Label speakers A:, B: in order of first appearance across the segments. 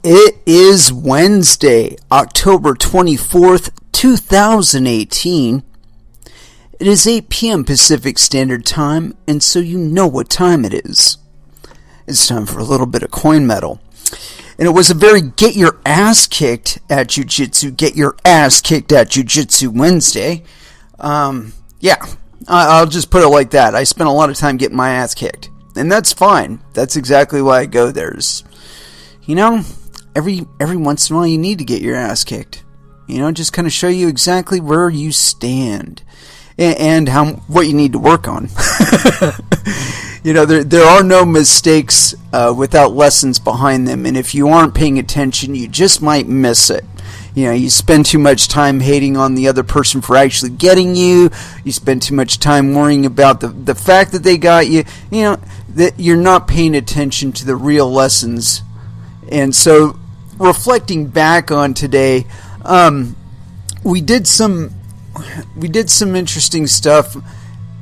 A: It is Wednesday, October 24th, 2018. It is 8 p.m. Pacific Standard Time, and so you know what time it is. It's time for a little bit of coin metal. And it was a very get your ass kicked at Jiu-Jitsu Wednesday. I'll just put it like that. I spent a lot of time getting my ass kicked. And that's fine. That's exactly why I go there. Every once in a while you need to get your ass kicked. Just kind of show you exactly where you stand and what you need to work on. There are no mistakes without lessons behind them, and if you aren't paying attention, you just might miss it. You spend too much time hating on the other person for actually getting you. You spend too much time worrying about the fact that they got you. That you're not paying attention to the real lessons. And so, reflecting back on today, we did some interesting stuff,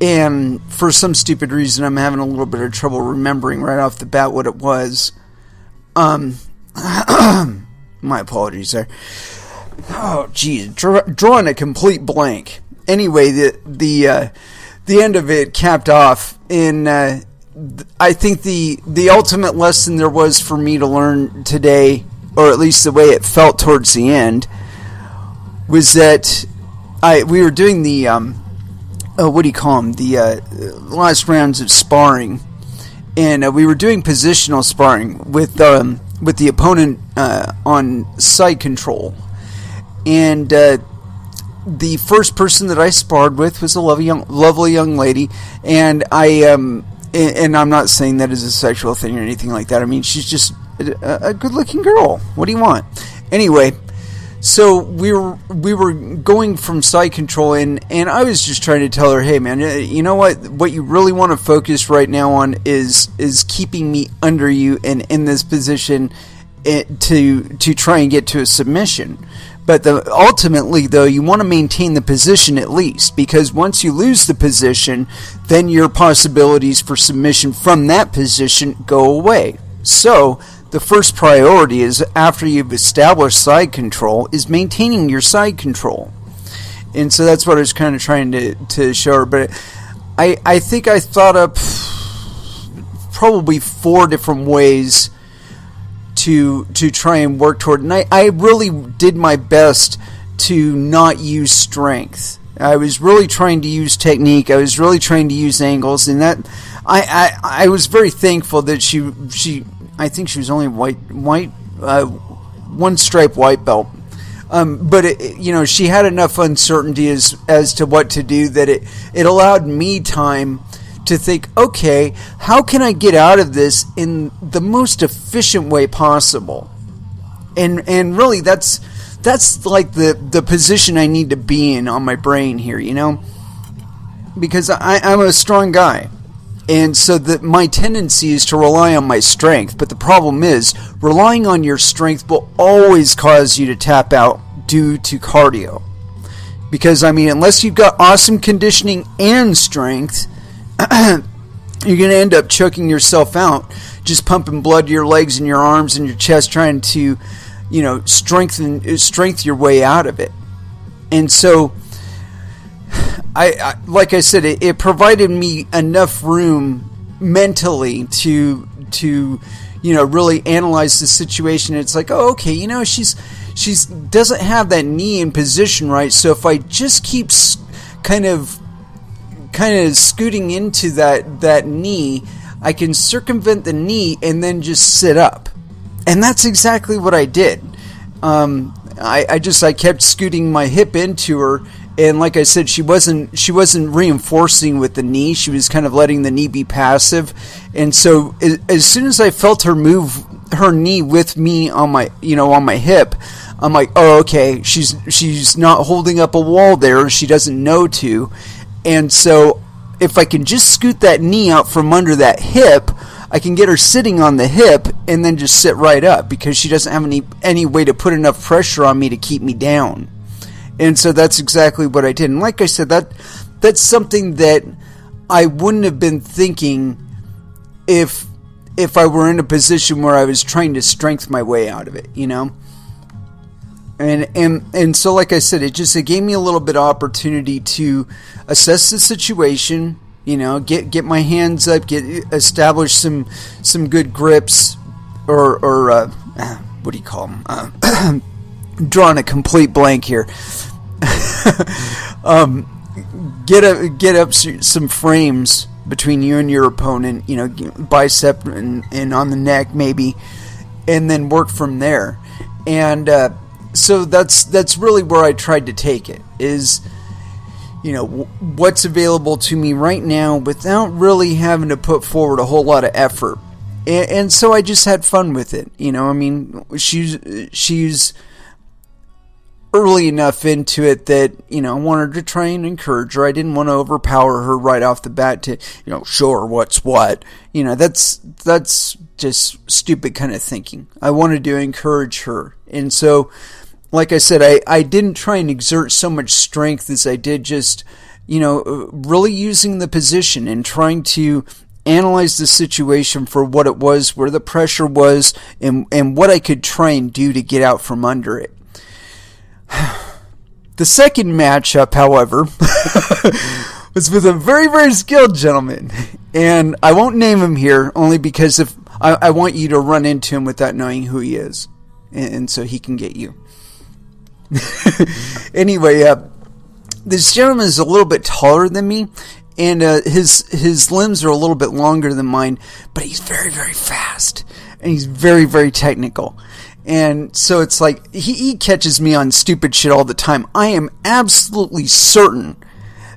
A: and for some stupid reason, I'm having a little bit of trouble remembering right off the bat what it was. My apologies there. Oh, geez, drawing a complete blank. Anyway, the end of it capped off in. I think the ultimate lesson there was for me to learn today, or at least the way it felt towards the end, was that we were doing the last rounds of sparring, and we were doing positional sparring with the opponent on side control, and the first person that I sparred with was a lovely young lady, and And I'm not saying that as a sexual thing or anything like that. I mean, she's just a good-looking girl. What do you want? Anyway, so we were going from side control, and I was just trying to tell her, hey, man, you know what? What you really want to focus right now on is keeping me under you and in this position to try and get to a submission. But ultimately, though, you want to maintain the position at least, because once you lose the position, then your possibilities for submission from that position go away. So, the first priority is, after you've established side control, is maintaining your side control. And so that's what I was kind of trying to show her. But I think I thought up probably 4 different ways to try and work toward, and I really did my best to not use strength. I was really trying to use technique. I was really trying to use angles, and that I was very thankful that she I think she was only one stripe white belt, but she had enough uncertainty as to what to do that it allowed me time to think, okay, how can I get out of this in the most efficient way possible? And really, that's like the position I need to be in on my brain here, because I'm a strong guy, and so my tendency is to rely on my strength. But the problem is, relying on your strength will always cause you to tap out due to cardio, because unless you've got awesome conditioning and strength, you're going to end up choking yourself out, just pumping blood to your legs and your arms and your chest, trying to, strengthen your way out of it. And so, I like I said, it provided me enough room mentally to really analyze the situation. It's like, oh, okay, she's doesn't have that knee in position right. So if I just keep kind of scooting into that knee, I can circumvent the knee and then just sit up. And that's exactly what I did. I kept scooting my hip into her, and like I said, she wasn't reinforcing with the knee. She was kind of letting the knee be passive. And so as soon as I felt her move her knee with me on my hip, I'm like, oh, okay, she's not holding up a wall there. She doesn't know to. And so if I can just scoot that knee out from under that hip, I can get her sitting on the hip and then just sit right up, because she doesn't have any way to put enough pressure on me to keep me down. And so that's exactly what I did. And like I said, that's something that I wouldn't have been thinking if if I were in a position where I was trying to strengthen my way out of it, you know? And so, like I said, it gave me a little bit of opportunity to assess the situation, you know, get my hands up, establish some good grips, or what do you call them? Drawing a complete blank here. Get up some frames between you and your opponent, you know, bicep and on the neck maybe, and then work from there. And so that's really where I tried to take it, is, you know, what's available to me right now without really having to put forward a whole lot of effort. And so I just had fun with it, you know. I mean, she's early enough into it that, you know, I wanted to try and encourage her. I didn't want to overpower her right off the bat to, you know, show her what's what. You know, that's just stupid kind of thinking. I wanted to encourage her. And so, like I said, I didn't try and exert so much strength as I did just, you know, really using the position and trying to analyze the situation for what it was, where the pressure was, and what I could try and do to get out from under it. The second matchup, however, was with a very, very skilled gentleman. And I won't name him here, only because if I want you to run into him without knowing who he is. And so he can get you. Anyway, this gentleman is a little bit taller than me. And his limbs are a little bit longer than mine. But he's very, very fast. And he's very, very technical. And so it's like, he catches me on stupid shit all the time. I am absolutely certain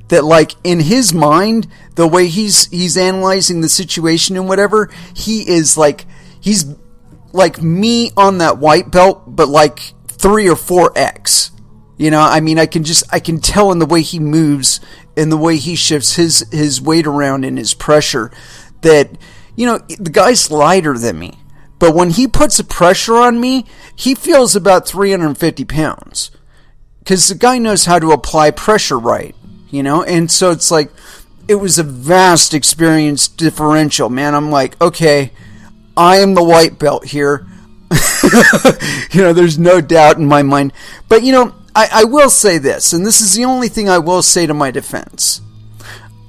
A: that, like, in his mind, the way he's analyzing the situation and whatever, he's like me on that white belt, but like 3 or 4x. You know, I mean, I can tell in the way he moves and the way he shifts his weight around and his pressure that, you know, the guy's lighter than me. But when he puts a pressure on me, he feels about 350 pounds. Because the guy knows how to apply pressure right, you know? And so it's like, it was a vast experience differential, man. I'm like, okay, I am the white belt here. You know, there's no doubt in my mind. But, you know, I will say this, and this is the only thing I will say to my defense.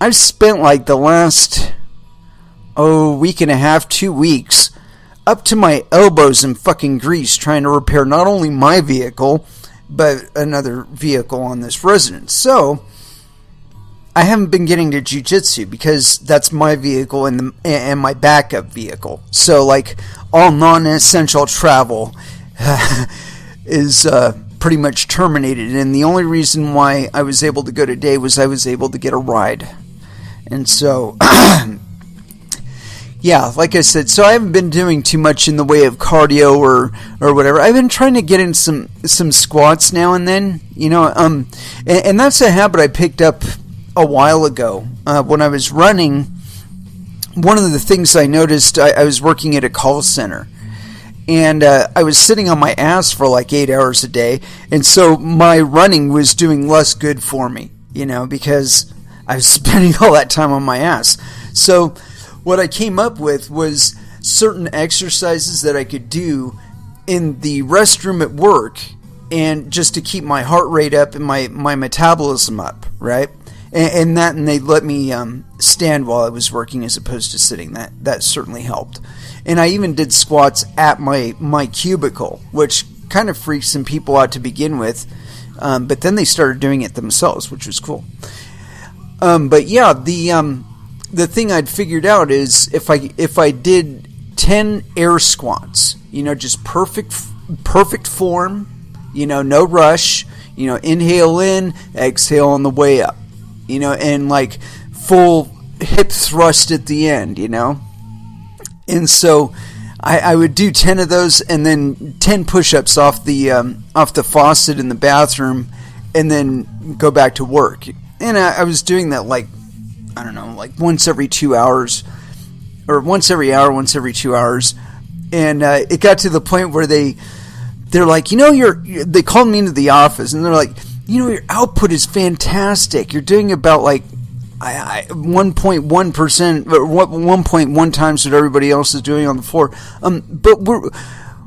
A: I've spent like the last, week and a half, 2 weeks, up to my elbows in fucking grease trying to repair not only my vehicle, but another vehicle on this residence. So, I haven't been getting to jiu-jitsu because that's my vehicle and my backup vehicle. So, like, all non-essential travel is pretty much terminated. And the only reason why I was able to go today was I was able to get a ride. And so... yeah, like I said, so I haven't been doing too much in the way of cardio or whatever. I've been trying to get in some squats now and then, you know, and that's a habit I picked up a while ago. When I was running, one of the things I noticed, I was working at a call center, and I was sitting on my ass for like 8 hours a day, and so my running was doing less good for me, you know, because I was spending all that time on my ass. So what I came up with was certain exercises that I could do in the restroom at work, and just to keep my heart rate up and my metabolism up, right? And they let me stand while I was working as opposed to sitting. That certainly helped. And I even did squats at my cubicle, which kind of freaked some people out to begin with. But then they started doing it themselves, which was cool. But yeah, the thing I'd figured out is if I did 10 air squats, you know, just perfect form, you know, no rush, you know, inhale in, exhale on the way up, you know, and like full hip thrust at the end, you know. And so I would do 10 of those and then 10 push-ups off the faucet in the bathroom, and then go back to work. And I was doing that like, I don't know, like once every 2 hours, or once every hour, once every 2 hours. And it got to the point where they're like, you know, they called me into the office, and they're like, you know, your output is fantastic. You're doing about like, 1.1%, 1.1 times what everybody else is doing on the floor. But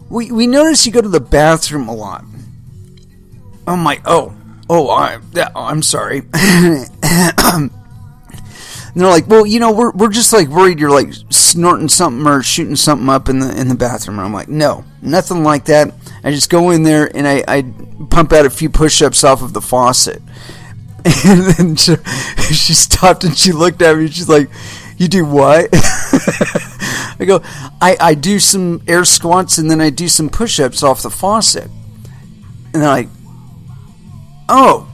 A: we notice you go to the bathroom a lot. I'm like, I'm sorry. And they're like, well, we're just like worried you're like snorting something or shooting something up in the bathroom. And I'm like, no, nothing like that. I just go in there and I pump out a few push-ups off of the faucet. And then she stopped and she looked at me and she's like, you do what? I go, I do some air squats and then I do some push-ups off the faucet. And they're like, oh,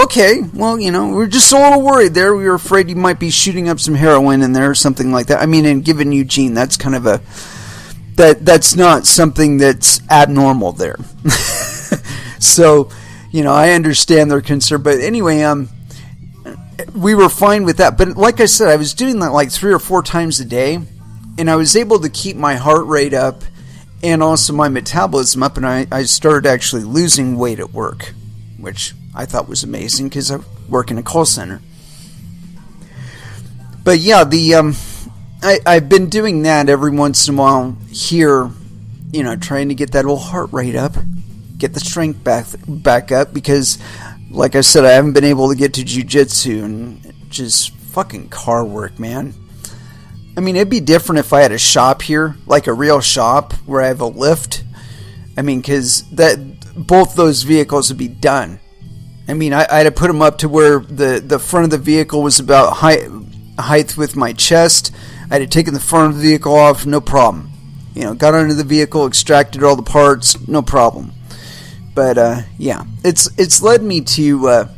A: okay. Well, we're just a little worried there. We were afraid you might be shooting up some heroin in there or something like that. I mean, and given Eugene, that's kind of that's not something that's abnormal there. So, I understand their concern. But anyway, we were fine with that. But like I said, I was doing that like 3 or 4 times a day. And I was able to keep my heart rate up and also my metabolism up. And I started actually losing weight at work, which I thought was amazing because I work in a call center. But yeah, I've been doing that every once in a while here, trying to get that old heart rate up, get the strength back up, because like I said, I haven't been able to get to jiu-jitsu and just fucking car work, man. I mean, it'd be different if I had a shop here, like a real shop where I have a lift. I mean, because both those vehicles would be done. I mean, I had to put them up to where the front of the vehicle was about height with my chest. I had to take the front of the vehicle off, no problem. Got under the vehicle, extracted all the parts, no problem. But yeah, it's led me to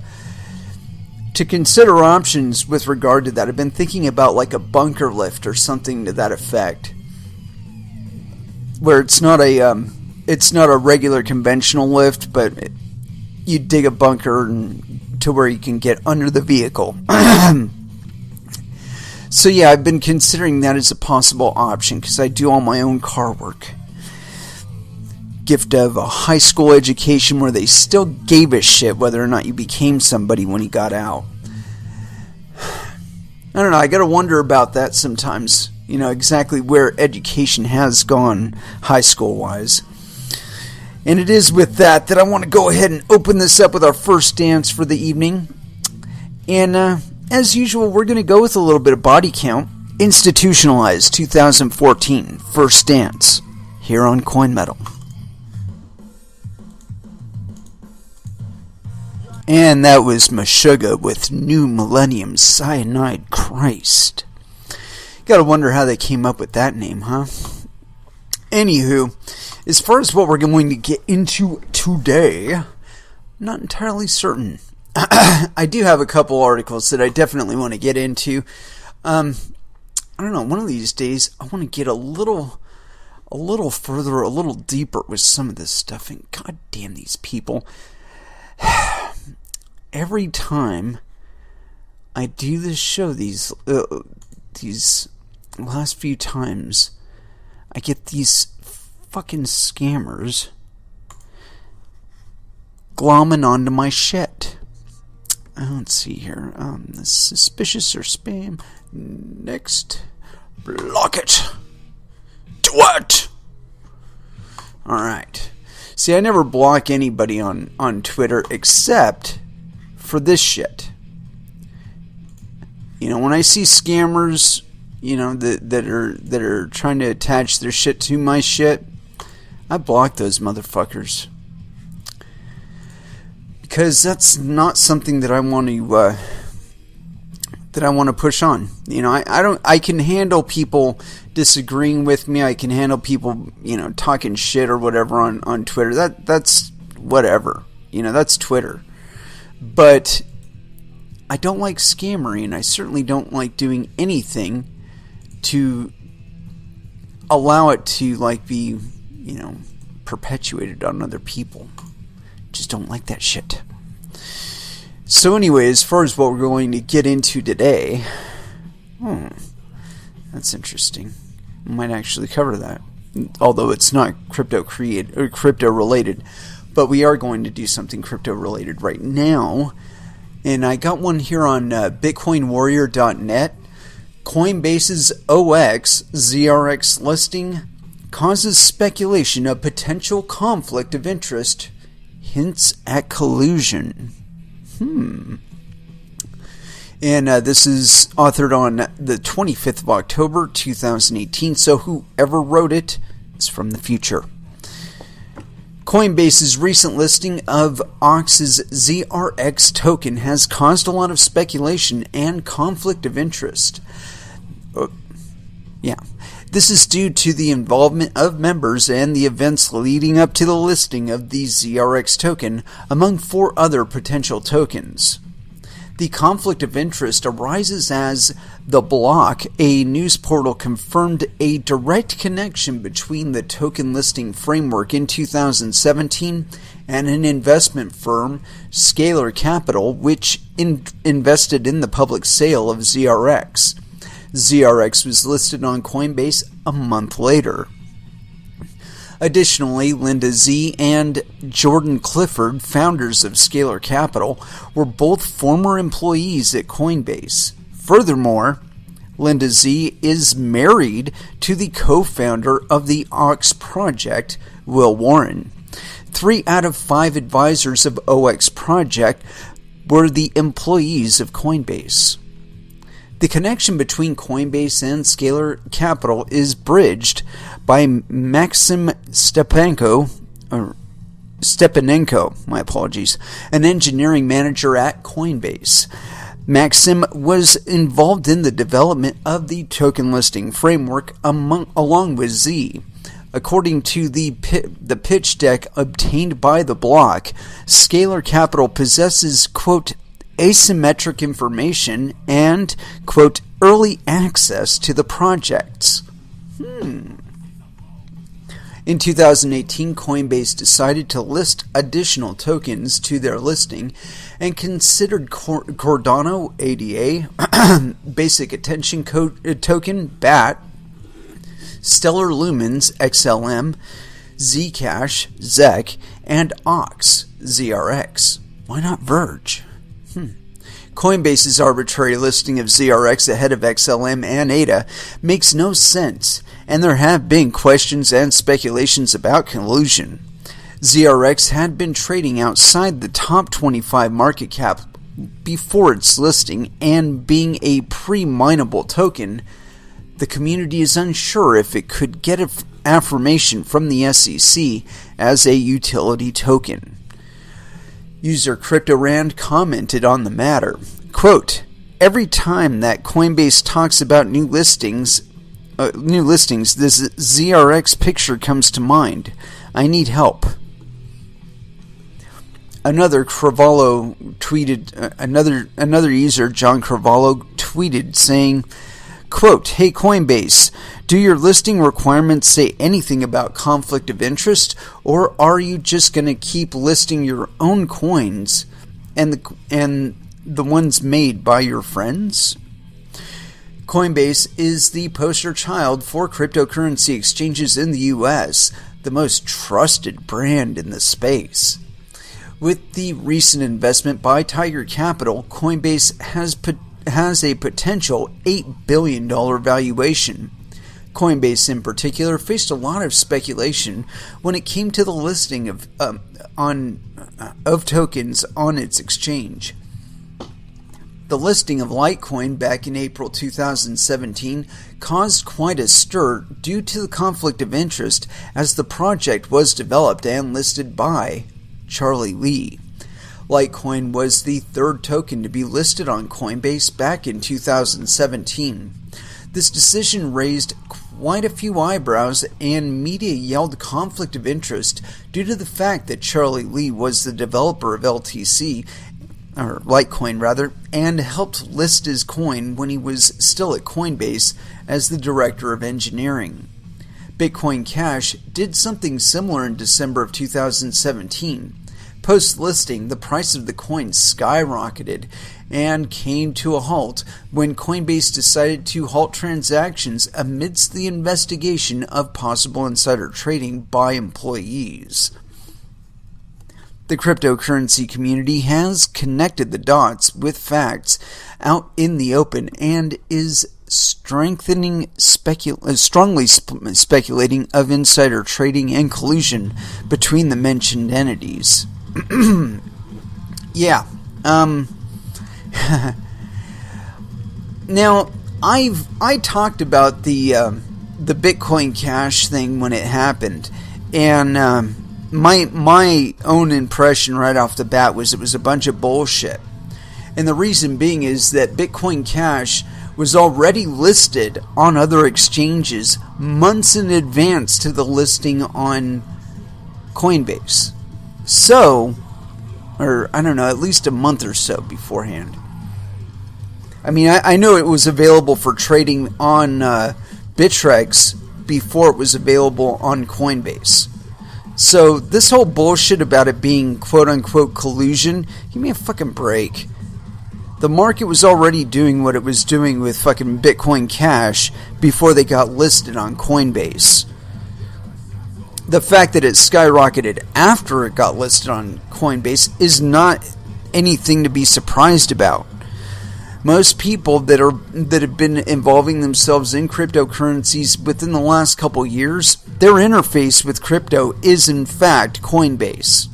A: consider options with regard to that. I've been thinking about like a bunker lift or something to that effect, where it's not a regular conventional lift, but you dig a bunker to where you can get under the vehicle. So yeah, I've been considering that as a possible option because I do all my own car work. Gift of a high school education where they still gave a shit whether or not you became somebody when you got out. I don't know, I gotta wonder about that sometimes. Exactly where education has gone high school wise. And it is with that I want to go ahead and open this up with our first dance for the evening. And as usual, we're going to go with a little bit of body count. Institutionalized 2014 First Dance here on Coin Metal. And that was Meshuggah with New Millennium Cyanide Christ. Gotta wonder how they came up with that name, huh? Anywho, as far as what we're going to get into today, I'm not entirely certain. I do have a couple articles that I definitely want to get into. I don't know, one of these days I want to get a little further, a little deeper with some of this stuff. And god damn these people. Every time I do this show, these last few times, I get these fucking scammers glomming onto my shit. Let's see here. Suspicious or spam. Next. Block it. Do it. Alright. See, I never block anybody on Twitter except for this shit. When I see scammers, that are trying to attach their shit to my shit, I block those motherfuckers. Because that's not something that I want to push on. I can handle people disagreeing with me. I can handle people, talking shit or whatever on Twitter. That's whatever. That's Twitter. But I don't like scammery, and I certainly don't like doing anything to allow it to be, perpetuated on other people. Just don't like that shit. So anyway, as far as what we're going to get into today, that's interesting. We might actually cover that, although it's not crypto related. But we are going to do something crypto related right now. And I got one here on BitcoinWarrior.net. Coinbase's OX ZRX listing causes speculation of potential conflict of interest, hints at collusion. And this is authored on the 25th of October, 2018, so whoever wrote it is from the future. Coinbase's recent listing of OX's ZRX token has caused a lot of speculation and conflict of interest. This is due to the involvement of members and the events leading up to the listing of the ZRX token, among 4 other potential tokens. The conflict of interest arises as The Block, a news portal, confirmed a direct connection between the token listing framework in 2017 and an investment firm, Scalar Capital, which invested in the public sale of ZRX. ZRX was listed on Coinbase a month later. Additionally, Linda Z and Jordan Clifford, founders of Scalar Capital, were both former employees at Coinbase. Furthermore, Linda Z is married to the co-founder of the OX project, Will Warren. 3 out of 5 advisors of OX project were the employees of Coinbase. The connection between Coinbase and Scalar Capital is bridged by Maxim Stepanenko, an engineering manager at Coinbase. Maxim was involved in the development of the token listing framework along with Z. According to the pitch deck obtained by The Block, Scalar Capital possesses, quote, asymmetric information and, quote, early access to the projects. In 2018, Coinbase decided to list additional tokens to their listing and considered Cardano ADA, Basic Attention Token, BAT, Stellar Lumens, XLM, Zcash, ZEC, and OX, ZRX. Why not Verge? Coinbase's arbitrary listing of ZRX ahead of XLM and ADA makes no sense, and there have been questions and speculations about collusion. ZRX had been trading outside the top 25 market cap before its listing, and being a pre-mineable token, the community is unsure if it could get affirmation from the SEC as a utility token. User CryptoRand commented on the matter, quote, every time that Coinbase talks about new listings, this ZRX picture comes to mind. I need help. Another Cravallo tweeted, another user, John Cravallo, tweeted saying, quote, hey Coinbase, do your listing requirements say anything about conflict of interest, or are you just going to keep listing your own coins and the ones made by your friends? Coinbase is the poster child for cryptocurrency exchanges in the US, the most trusted brand in the space. With the recent investment by Tiger Capital, Coinbase has a potential $8 billion valuation. Coinbase in particular faced a lot of speculation when it came to the listing of tokens on its exchange. The listing of Litecoin back in April 2017 caused quite a stir due to the conflict of interest as the project was developed and listed by Charlie Lee. Litecoin was the 3rd token to be listed on Coinbase back in 2017. This decision raised quite a few eyebrows, and media yelled conflict of interest due to the fact that Charlie Lee was the developer of Litecoin, and helped list his coin when he was still at Coinbase as the director of engineering. Bitcoin Cash did something similar in December of 2017. Post-listing, the price of the coin skyrocketed and came to a halt when Coinbase decided to halt transactions amidst the investigation of possible insider trading by employees. the cryptocurrency community has connected the dots with facts out in the open and is strongly speculating of insider trading and collusion between the mentioned entities. Yeah. Now, I talked about the Bitcoin Cash thing when it happened, and my own impression right off the bat was it was a bunch of bullshit. And the reason being is that Bitcoin Cash was already listed on other exchanges months in advance to the listing on Coinbase. So, or I don't know, at least a month or so beforehand. I mean, I know it was available for trading on Bittrex before it was available on Coinbase. So this whole bullshit about it being quote-unquote collusion, give me a fucking break. The market was already doing what it was doing with fucking Bitcoin Cash before they got listed on Coinbase. The fact that it skyrocketed after it got listed on Coinbase is not anything to be surprised about. Most people that have been involving themselves in cryptocurrencies within the last couple years, their interface with crypto is in fact Coinbase.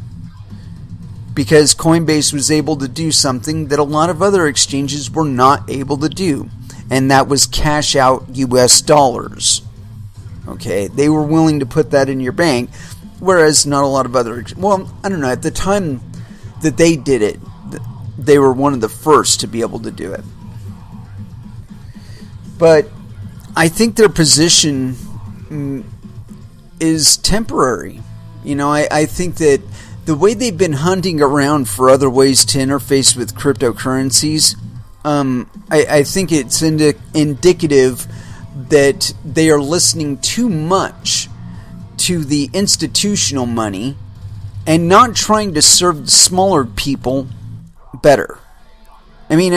A: Because Coinbase was able to do something that a lot of other exchanges were not able to do, and that was cash out US dollars. Okay, they were willing to put that in your bank, whereas not a lot of other, well, I don't know, at the time that they did it, they were one of the first to be able to do it. But I think their position is temporary. You know, I think that the way they've been hunting around for other ways to interface with cryptocurrencies, I think it's indicative that they are listening too much to the institutional money and not trying to serve the smaller people better. I mean,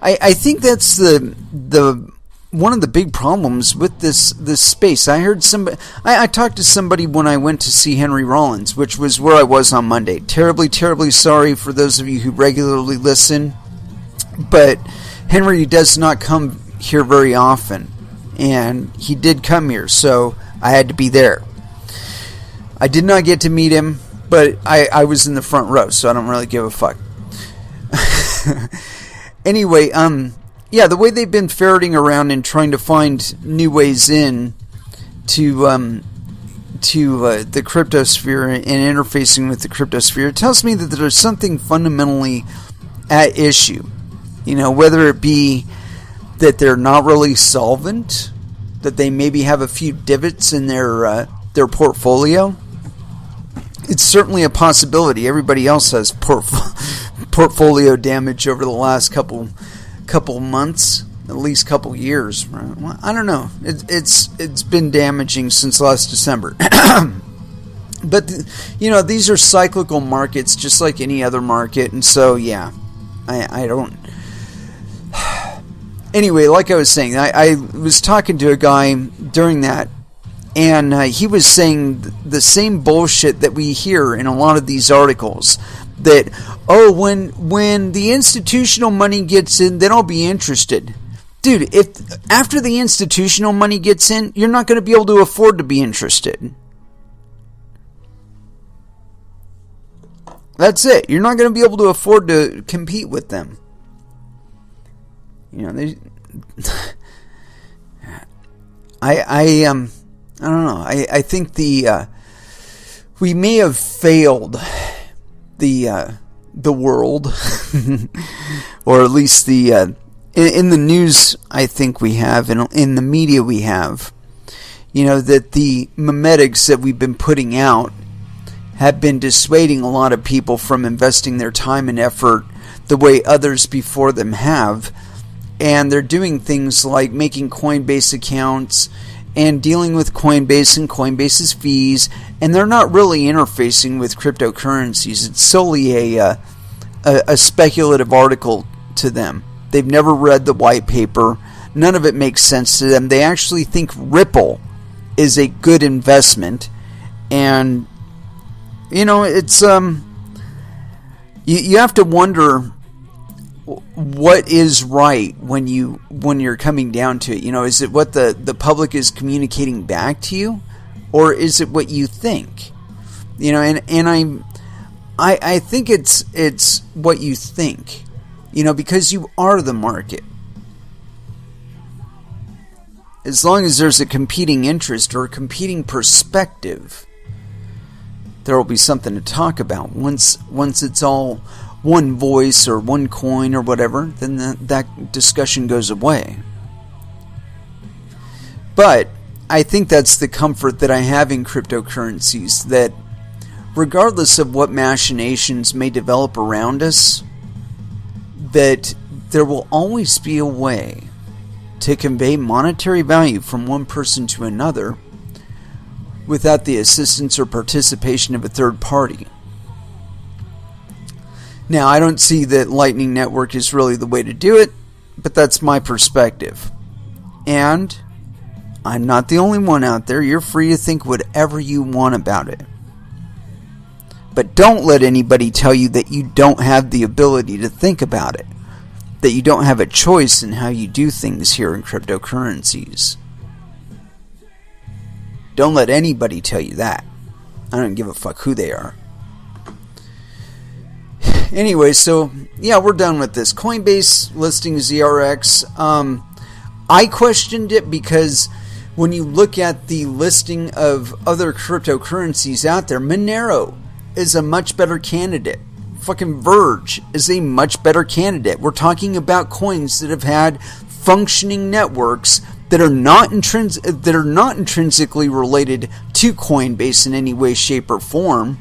A: I think that's the one of the big problems with this space. I heard somebody, I talked to somebody when I went to see Henry Rollins, which was where I was on Monday. Terribly, terribly sorry for those of you who regularly listen, but Henry does not come here very often, and he did come here, so I had to be there. I did not get to meet him, but I was in the front row, so I don't really give a fuck. Anyway, yeah, the way they've been ferreting around and trying to find new ways in to the cryptosphere and interfacing with the cryptosphere, it tells me that there's something fundamentally at issue. You know, whether it be that they're not really solvent, that they maybe have a few divots in their portfolio. It's certainly a possibility. Everybody else has portfolio damage over the last couple months, at least couple years. Well, I don't know. It's been damaging since last December. But you know, these are cyclical markets, just like any other market, and so yeah, I don't. Anyway, like I was saying, I was talking to a guy during that, and he was saying the same bullshit that we hear in a lot of these articles. That, oh, when the institutional money gets in, then I'll be interested. Dude, if after the institutional money gets in, you're not going to be able to afford to be interested. That's it. You're not going to be able to afford to compete with them. You know, they. I don't know. I think we may have failed the world, or at least in the news. I think we have, and in the media we have. You know, that the memetics that we've been putting out have been dissuading a lot of people from investing their time and effort the way others before them have. And they're doing things like making Coinbase accounts and dealing with Coinbase and Coinbase's fees, and they're not really interfacing with cryptocurrencies. It's solely a speculative article to them. They've never read the white paper. None of it makes sense to them. They actually think Ripple is a good investment, and you know, it's you have to wonder what is right when you're coming down to it. Is it what the public is communicating back to you, or is it what you think? And I think it's what you think, because you are the market. As long as there's a competing interest or a competing perspective, there will be something to talk about. Once it's all one voice or one coin or whatever, then that discussion goes away. But I think that's the comfort that I have in cryptocurrencies, that regardless of what machinations may develop around us, that there will always be a way to convey monetary value from one person to another without the assistance or participation of a third party. Now, I don't see that Lightning Network is really the way to do it, but that's my perspective. And I'm not the only one out there. You're free to think whatever you want about it. But don't let anybody tell you that you don't have the ability to think about it, that you don't have a choice in how you do things here in cryptocurrencies. Don't let anybody tell you that. I don't give a fuck who they are. Anyway, so yeah, we're done with this. Coinbase listing ZRX. I questioned it because when you look at the listing of other cryptocurrencies out there, Monero is a much better candidate. Fucking Verge is a much better candidate. We're talking about coins that have had functioning networks that are not intrinsically related to Coinbase in any way, shape, or form.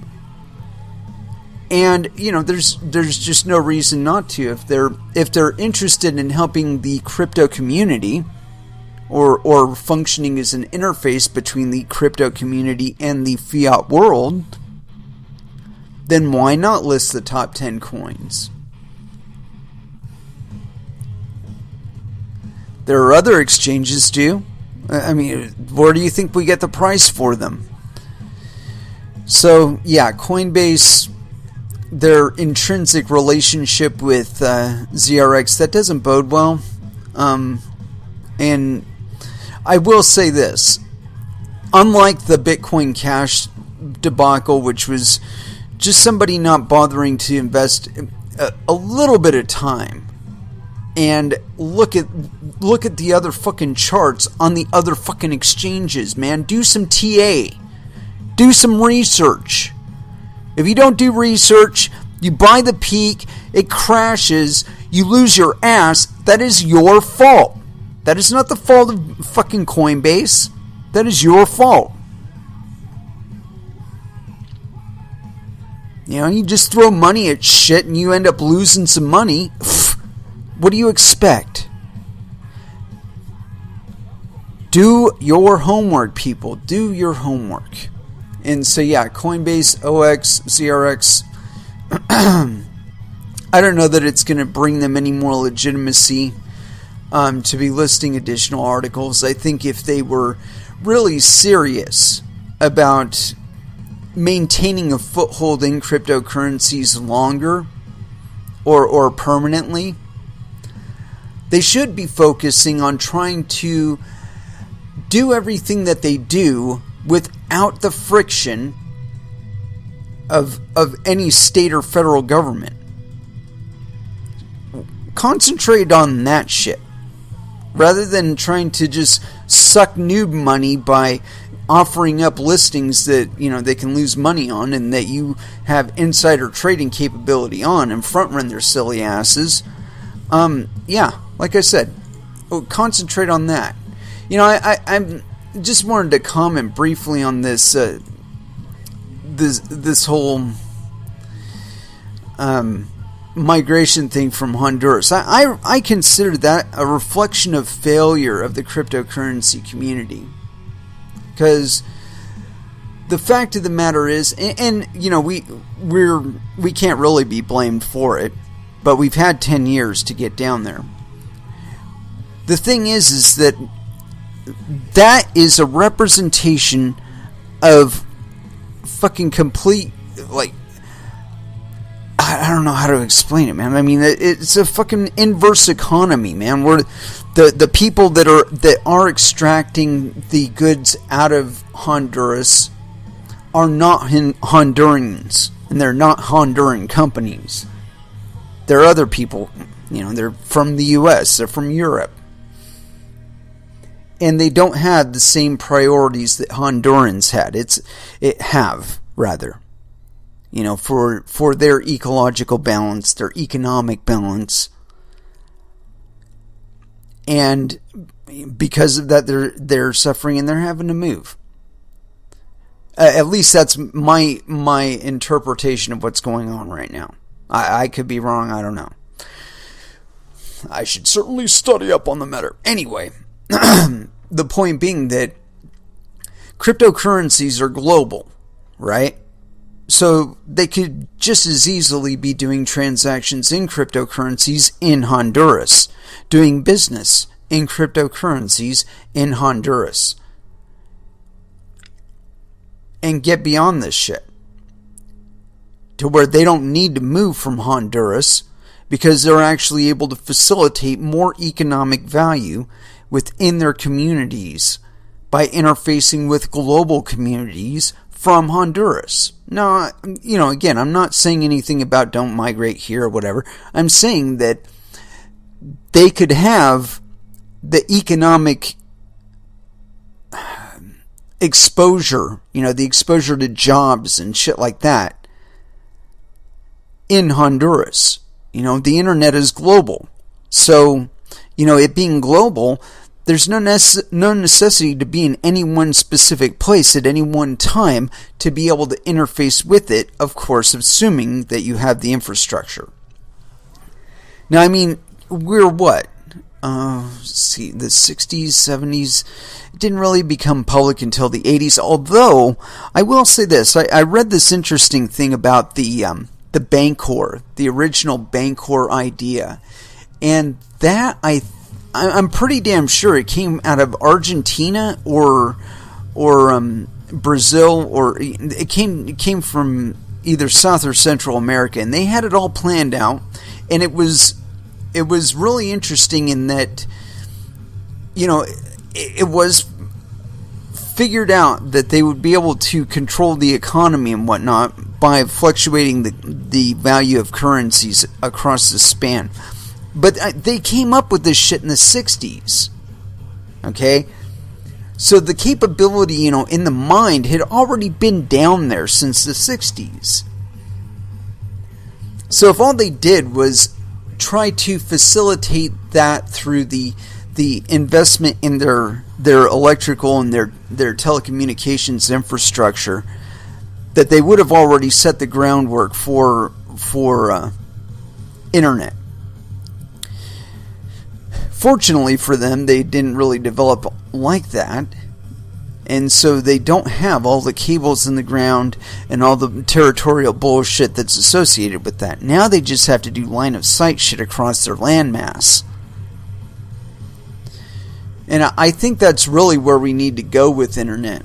A: And there's just no reason not to. If they're interested in helping the crypto community, or functioning as an interface between the crypto community and the fiat world, then why not list the top 10 coins? There are other exchanges too. I mean, where do you think we get the price for them? So yeah, Coinbase, their intrinsic relationship with ZRX, that doesn't bode well. And I will say this, unlike the Bitcoin Cash debacle, which was just somebody not bothering to invest a little bit of time and look at the other fucking charts on the other fucking exchanges, man. Do some TA. Do some research. If you don't do research, you buy the peak, it crashes, you lose your ass, that is your fault. That is not the fault of fucking Coinbase. That is your fault. You just throw money at shit and you end up losing some money. What do you expect? Do your homework, people. Do your homework. And so, yeah, Coinbase, OX, ZRX. I don't know that it's going to bring them any more legitimacy to be listing additional articles. I think if they were really serious about maintaining a foothold in cryptocurrencies longer or permanently, they should be focusing on trying to do everything that they do without the friction of any state or federal government. Concentrate on that shit rather than trying to just suck noob money by offering up listings that they can lose money on and that you have insider trading capability on and front run their silly asses. Yeah, like I said, concentrate on that. I'm just wanted to comment briefly on this this whole migration thing from Honduras. I consider that a reflection of failure of the cryptocurrency community. Because the fact of the matter is, and we can't really be blamed for it, but we've had 10 years to get down there. The thing is that is a representation of fucking complete, I don't know how to explain it, man. I mean, it's a fucking inverse economy, man. Where the people that are extracting the goods out of Honduras are not Hondurans, and they're not Honduran companies. They're other people, they're from the U.S., they're from Europe. And they don't have the same priorities that Hondurans had. For their ecological balance, their economic balance. And because of that, they're suffering and they're having to move. At least that's my interpretation of what's going on right now. I could be wrong. I don't know. I should certainly study up on the matter. Anyway, the point being that cryptocurrencies are global, right? So they could just as easily be doing transactions in cryptocurrencies in Honduras, doing business in cryptocurrencies in Honduras. And get beyond this shit to where they don't need to move from Honduras because they're actually able to facilitate more economic value within their communities by interfacing with global communities from Honduras. Now, again, I'm not saying anything about don't migrate here or whatever. I'm saying that they could have the economic exposure, the exposure to jobs and shit like that in Honduras. The internet is global. So, it being global, there's no necessity to be in any one specific place at any one time to be able to interface with it, of course, assuming that you have the infrastructure. Now, I mean, we're what? The 60s, 70s, it didn't really become public until the 80s. Although, I will say this, I read this interesting thing about the Bancor, the original Bancor idea. And that, I'm pretty damn sure it came out of Argentina or Brazil, or it came from either South or Central America. And they had it all planned out. And it was really interesting in that, it was figured out that they would be able to control the economy and whatnot by fluctuating the value of currencies across the span. But they came up with this shit in the 60s. Okay? So the capability, in the mind had already been down there since the 60s. So if all they did was try to facilitate that through the investment in their electrical and their telecommunications infrastructure, that they would have already set the groundwork for internet. Fortunately for them, they didn't really develop like that, and so they don't have all the cables in the ground and all the territorial bullshit that's associated with that. Now they just have to do line of sight shit across their landmass. And I think that's really where we need to go with internet,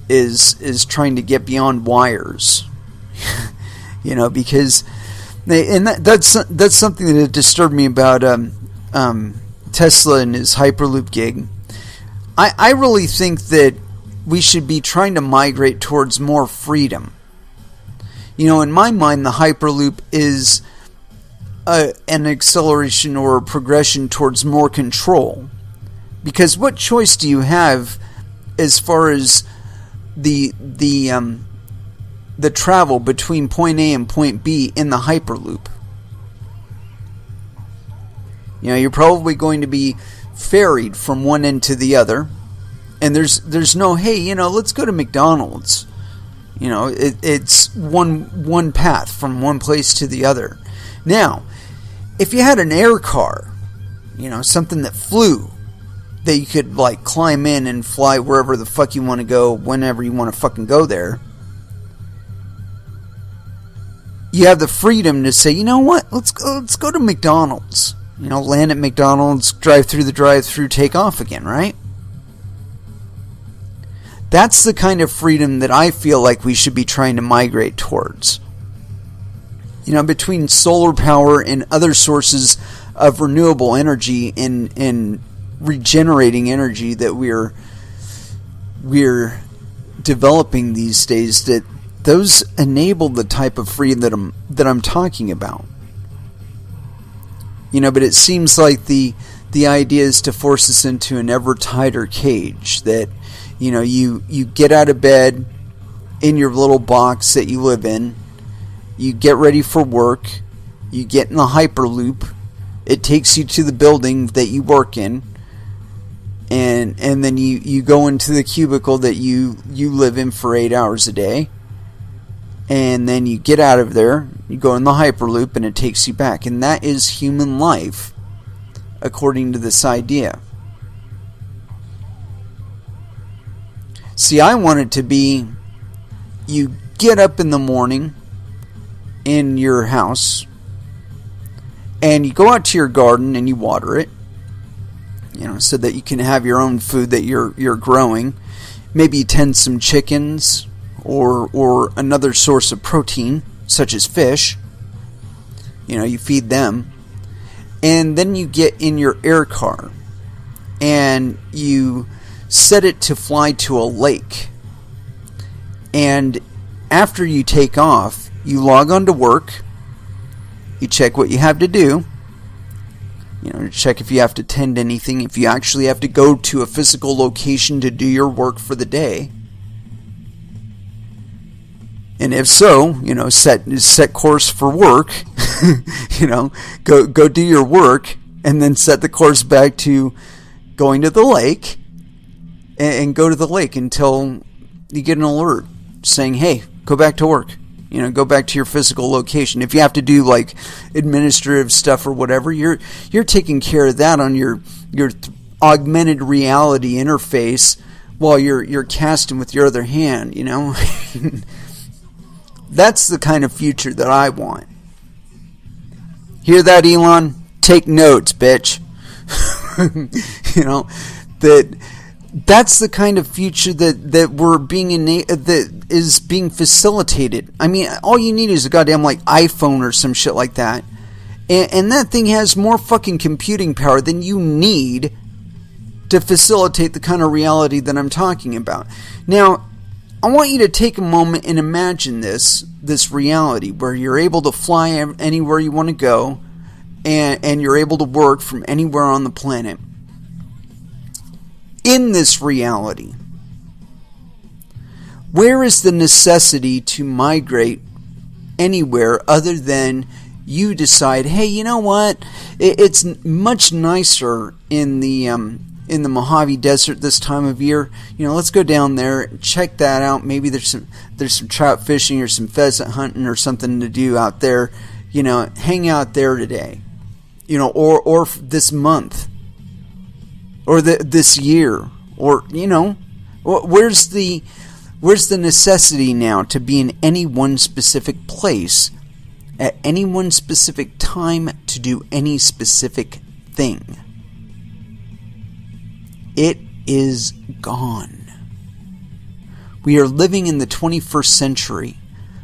A: is trying to get beyond wires. Because that's something that disturbed me about Tesla and his Hyperloop gig. I really think that we should be trying to migrate towards more freedom. In my mind, the Hyperloop is an acceleration or a progression towards more control. Because what choice do you have as far as the travel between point A and point B in the Hyperloop? You're probably going to be ferried from one end to the other, and there's no, hey, let's go to McDonald's. It's one path from one place to the other. Now, if you had an air car, something that flew, that you could climb in and fly wherever the fuck you want to go, whenever you want to fucking go there, you have the freedom to say, you know what, let's go to McDonald's. Land at McDonald's, drive through the drive-through, take off again, right? That's the kind of freedom that I feel like we should be trying to migrate towards. between solar power and other sources of renewable energy and regenerating energy that we're developing these days, that those enable the type of freedom that I'm talking about. But it seems like the idea is to force us into an ever tighter cage, that you get out of bed in your little box that you live in, you get ready for work, you get in the hyperloop, it takes you to the building that you work in, and then you go into the cubicle that you live in for 8 hours a day, and then you get out of there, you go in the hyperloop, and it takes you back. And that is human life, according to this idea. See, I want it to be, you get up in the morning in your house, and you go out to your garden and you water it, so that you can have your own food that you're growing. Maybe you tend some chickens or another source of protein, such as fish. You feed them. And then you get in your air car and you set it to fly to a lake. And after you take off, you log on to work, you check what you have to do, check if you have to tend anything, if you actually have to go to a physical location to do your work for the day. And if so, set course for work, go do your work, and then set the course back to going to the lake, and go to the lake until you get an alert saying, hey, go back to work. Go back to your physical location. If you have to do like administrative stuff or whatever, you're taking care of that on your augmented reality interface while you're casting with your other hand. That's the kind of future that I want. Hear that, Elon? Take notes, bitch. That's the kind of future that we're being that is being facilitated. I mean, all you need is a goddamn iPhone or some shit like that, and that thing has more fucking computing power than you need to facilitate the kind of reality that I'm talking about. Now, I want you to take a moment and imagine this reality where you're able to fly anywhere you want to go, and you're able to work from anywhere on the planet. In this reality, where is the necessity to migrate anywhere other than you decide, hey, you know what? It's much nicer in the Mojave Desert this time of year. Let's go down there, check that out. Maybe there's some trout fishing or some pheasant hunting or something to do out there. Hang out there today. Or this month. Or this year, or where's the necessity now to be in any one specific place at any one specific time to do any specific thing? It is gone. We are living in the 21st century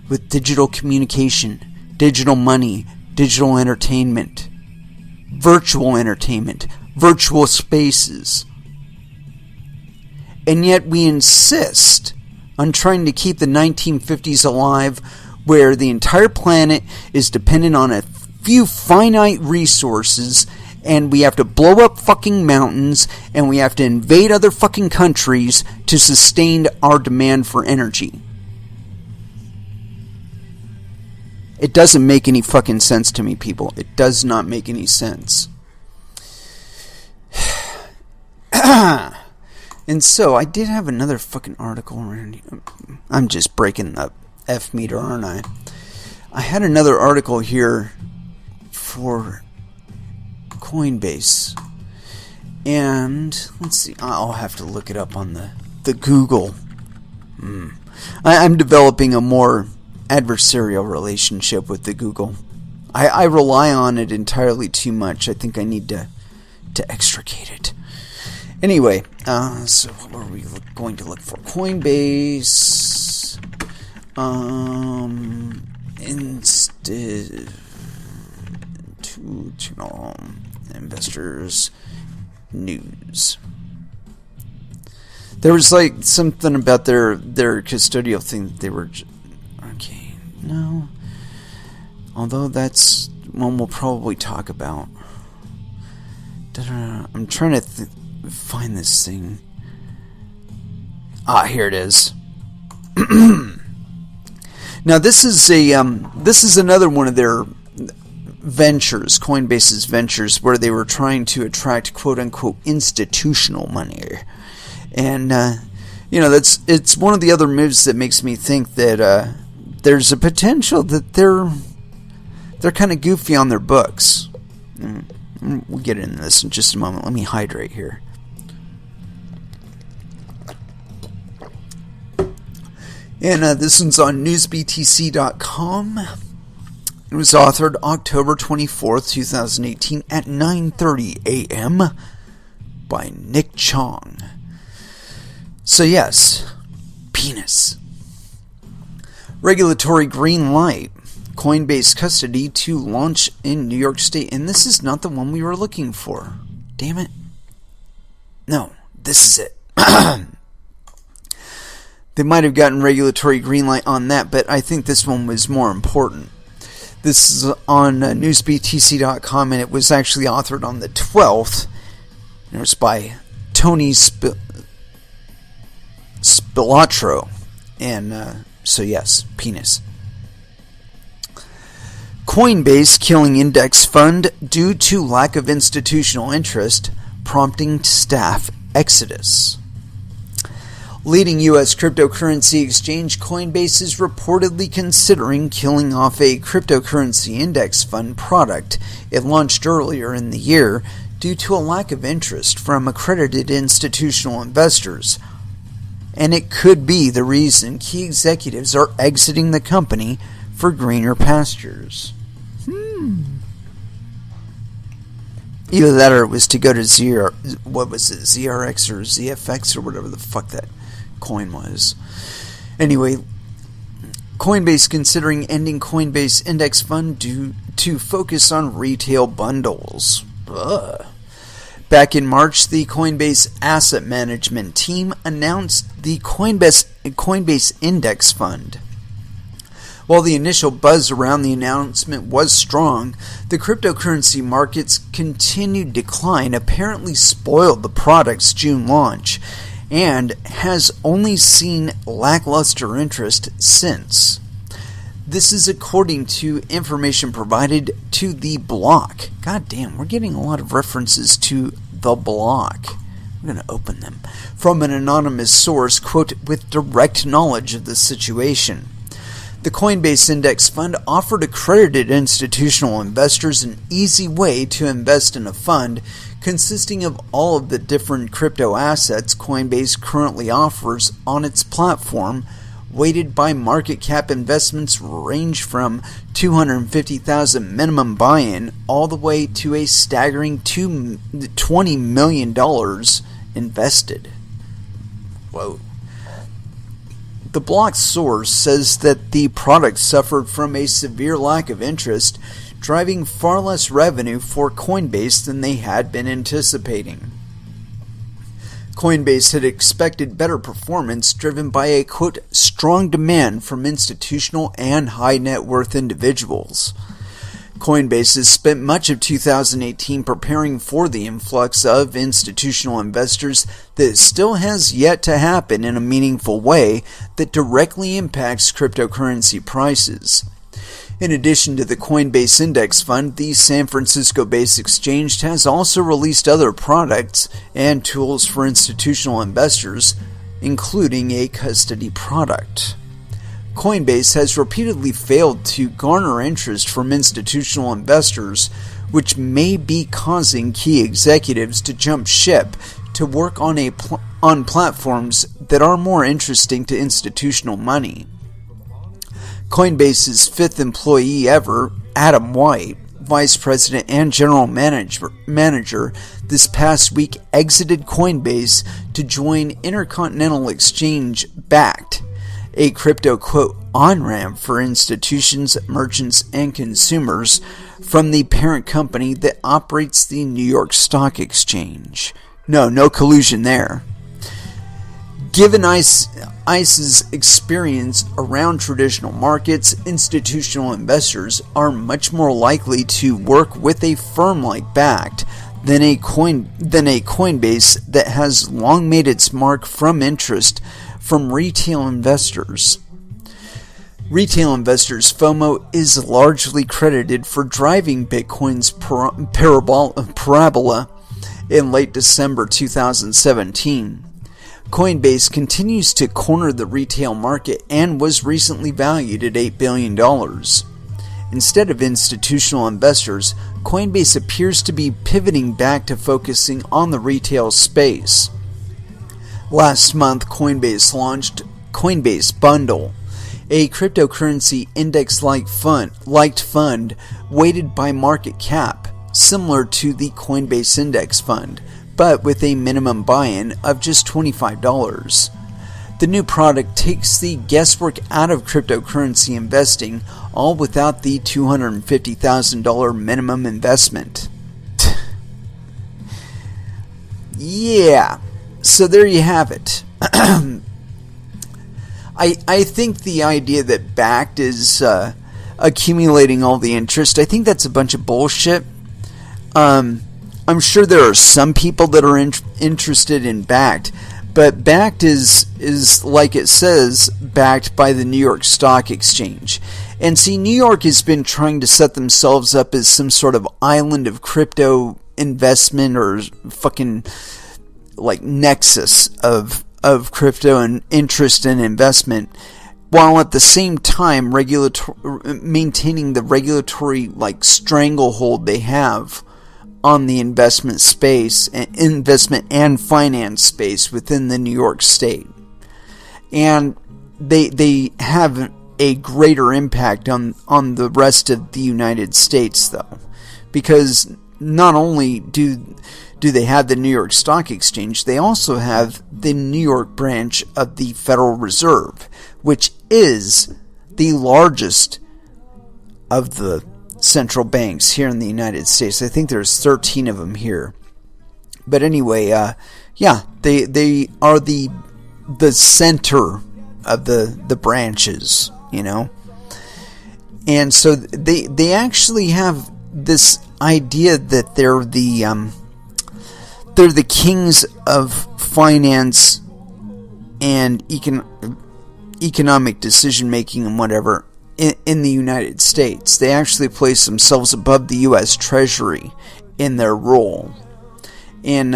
A: with digital communication, digital money, digital entertainment, virtual spaces. And yet we insist on trying to keep the 1950s alive, where the entire planet is dependent on a few finite resources, and we have to blow up fucking mountains, and we have to invade other fucking countries to sustain our demand for energy. It doesn't make any fucking sense to me, people. It does not make any sense. And so, I did have another fucking article around here. I'm just breaking the F meter, aren't I? I had another article here for Coinbase. And, let's see, I'll have to look it up on the Google. I'm developing a more adversarial relationship with the Google. I rely on it entirely too much. I think I need to extricate it. Anyway, so what were we going to look for? Coinbase. institutional investors news. There was like something about their custodial thing that they were... Okay, no. Although that's one we'll probably talk about. I'm trying to find this thing. Here it is. Now this is another one of their ventures, Coinbase's ventures, where they were trying to attract quote unquote institutional money. And it's one of the other moves that makes me think that there's a potential that they're kind of goofy on their books. We'll get into this in just a moment. Let me hydrate here. And this one's on newsbtc.com. It was authored October 24th, 2018 at 9:30 a.m. by Nick Chong. So yes, penis. Regulatory green light. Coinbase custody to launch in New York State. And this is not the one we were looking for. Damn it. No, this is it. They might have gotten regulatory green light on that, but I think this one was more important. This is on newsbtc.com, and it was actually authored on the 12th. It was by Tony Spilatro. And so yes, penis. Coinbase killing index fund due to lack of institutional interest, prompting staff exodus. Leading U.S. cryptocurrency exchange Coinbase is reportedly considering killing off a cryptocurrency index fund product it launched earlier in the year due to a lack of interest from accredited institutional investors. And it could be the reason key executives are exiting the company for greener pastures. Either that or it was to go to ZRX or ZFX or whatever the fuck that coin was. Anyway, Coinbase considering ending Coinbase index fund due to focus on retail bundles. Ugh. Back in March, the Coinbase asset management team announced the Coinbase index fund. While the initial buzz around the announcement was strong, the cryptocurrency market's continued decline apparently spoiled the product's June launch and has only seen lackluster interest since. This is according to information provided to The Block. God damn, we're getting a lot of references to The Block. I'm going to open them. From an anonymous source, quote, with direct knowledge of the situation. The Coinbase Index Fund offered accredited institutional investors an easy way to invest in a fund consisting of all of the different crypto assets Coinbase currently offers on its platform, weighted by market cap. Investments range from $250,000 minimum buy-in all the way to a staggering $20 million invested. Whoa. The Block source says that the product suffered from a severe lack of interest, driving far less revenue for Coinbase than they had been anticipating. Coinbase had expected better performance driven by a, quote, strong demand from institutional and high net worth individuals. Coinbase has spent much of 2018 preparing for the influx of institutional investors that still has yet to happen in a meaningful way that directly impacts cryptocurrency prices. In addition to the Coinbase Index Fund, the San Francisco-based exchange has also released other products and tools for institutional investors, including a custody product. Coinbase has repeatedly failed to garner interest from institutional investors, which may be causing key executives to jump ship to work on platforms that are more interesting to institutional money. Coinbase's fifth employee ever, Adam White, vice president and general manager, this past week exited Coinbase to join Intercontinental Exchange-backed a crypto quote on-ramp for institutions, merchants, and consumers from the parent company that operates the New York Stock Exchange. No collusion there. Given ICE's experience around traditional markets, institutional investors are much more likely to work with a firm like Bakkt than a Coinbase that has long made its mark from interest from retail investors. Retail investors' FOMO is largely credited for driving Bitcoin's parabola in late December 2017. Coinbase continues to corner the retail market and was recently valued at $8 billion. Instead of institutional investors, Coinbase appears to be pivoting back to focusing on the retail space. Last month, Coinbase launched Coinbase Bundle, a cryptocurrency index-like fund weighted by market cap, similar to the Coinbase Index Fund, but with a minimum buy-in of just $25. The new product takes the guesswork out of cryptocurrency investing, all without the $250,000 minimum investment. Yeah, so there you have it. I think the idea that Bakkt is accumulating all the interest, I think that's a bunch of bullshit. I'm sure there are some people that are interested in Bakkt, but Bakkt is like it says, backed by the New York Stock Exchange. And see, New York has been trying to set themselves up as some sort of island of crypto investment or fucking like nexus of crypto and interest and investment, while at the same time maintaining the regulatory like stranglehold they have on the investment space, investment and finance space within the New York State. And they have a greater impact on the rest of the United States, though, because not only do they have the New York Stock Exchange, they also have the New York branch of the Federal Reserve, which is the largest of the central banks here in the United States. I think there's 13 of them here. But anyway, they are the center of the branches, you know. And so they actually have this idea that they're the kings of finance and economic decision making and whatever in the United States. They actually place themselves above the U.S. Treasury in their role, and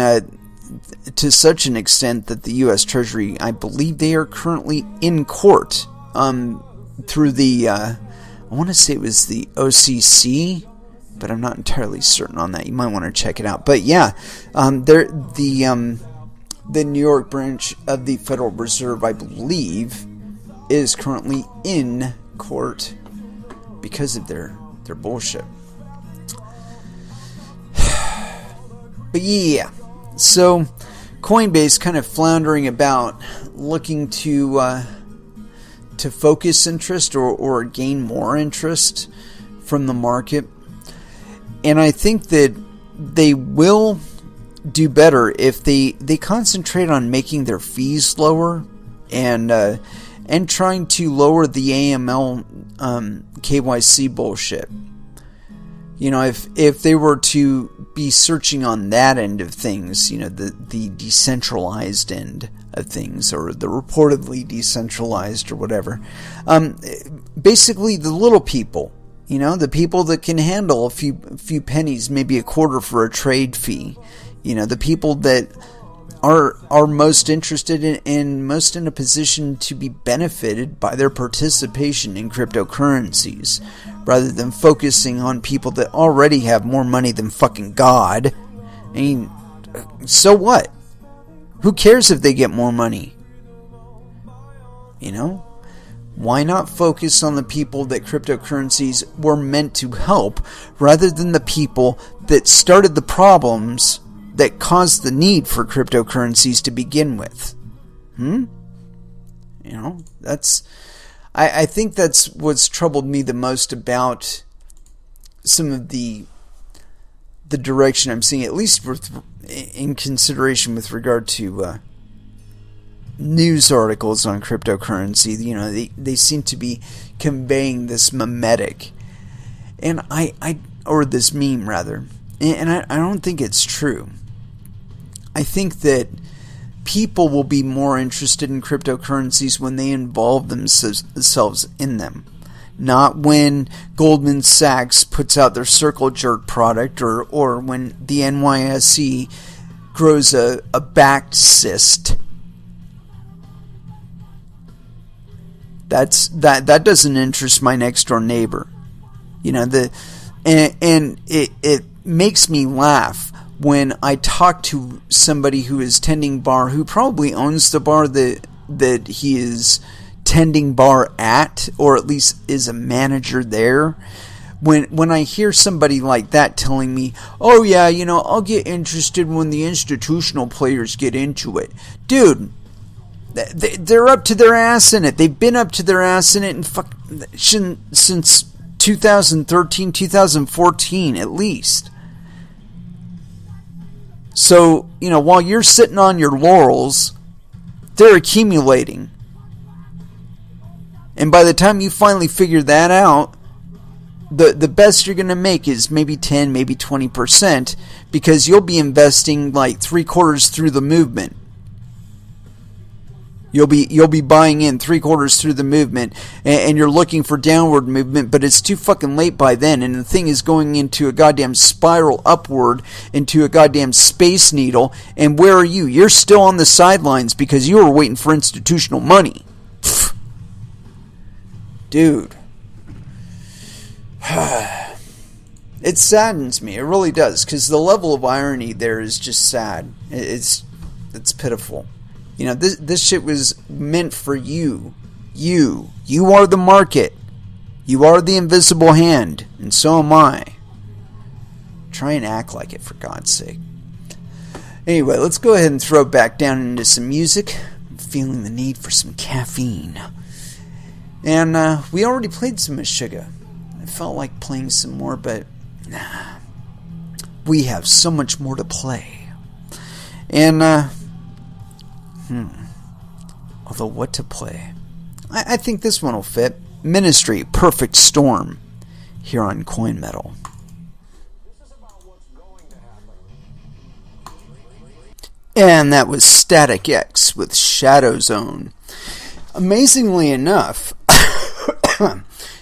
A: to such an extent that the U.S. Treasury, I believe they are currently in court through the I want to say it was the OCC, but I'm not entirely certain on that. You might want to check it out. But yeah, the New York branch of the Federal Reserve, I believe, is currently in court because of their bullshit. But yeah, so Coinbase kind of floundering about, looking to focus interest or gain more interest from the market. And I think that they will do better if they concentrate on making their fees lower and trying to lower the AML KYC bullshit. You know, if they were to be searching on that end of things, you know, the decentralized end of things, or the reportedly decentralized or whatever, basically the little people, you know, the people that can handle a few pennies, maybe a quarter for a trade fee, you know, the people that are most interested in and most in a position to be benefited by their participation in cryptocurrencies, rather than focusing on people that already have more money than fucking God. I mean, so what? Who cares if they get more money? You know? Why not focus on the people that cryptocurrencies were meant to help, rather than the people that started the problems that caused the need for cryptocurrencies to begin with? I think that's what's troubled me the most about some of the direction I'm seeing, at least in consideration with regard to news articles on cryptocurrency. They seem to be conveying this mimetic, and or this meme rather, and I don't think it's true. I think that people will be more interested in cryptocurrencies when they involve themselves in them. Not when Goldman Sachs puts out their Circle Jerk product, or when the NYSE grows a backed cyst. That doesn't interest my next door neighbor. And it makes me laugh when I talk to somebody who is tending bar, who probably owns the bar that he is tending bar at, or at least is a manager there. When I hear somebody like that telling me, oh yeah, I'll get interested when the institutional players get into it. Dude, they're up to their ass in it. They've been up to their ass in it since 2013, 2014 at least. So, while you're sitting on your laurels, they're accumulating. And by the time you finally figure that out, the best you're going to make is maybe 10, maybe 20%, because you'll be investing like 3/4 through the movement. You'll be buying in 3/4 through the movement, and you're looking for downward movement, but it's too fucking late by then, and the thing is going into a goddamn spiral upward, into a goddamn space needle, and where are you? You're still on the sidelines because you were waiting for institutional money. Pfft. Dude. It saddens me. It really does, because the level of irony there is just sad. It's pitiful. This shit was meant for you. You are the market. You are the invisible hand, and so am I. Try and act like it, for God's sake. Anyway, let's go ahead and throw back down into some music. I'm feeling the need for some caffeine. And we already played some Meshuggah. I felt like playing some more, but nah. We have so much more to play. And, although what to play? I think this one will fit. Ministry, Perfect Storm, here on Coin Metal. And that was Static X with Shadow Zone. Amazingly enough,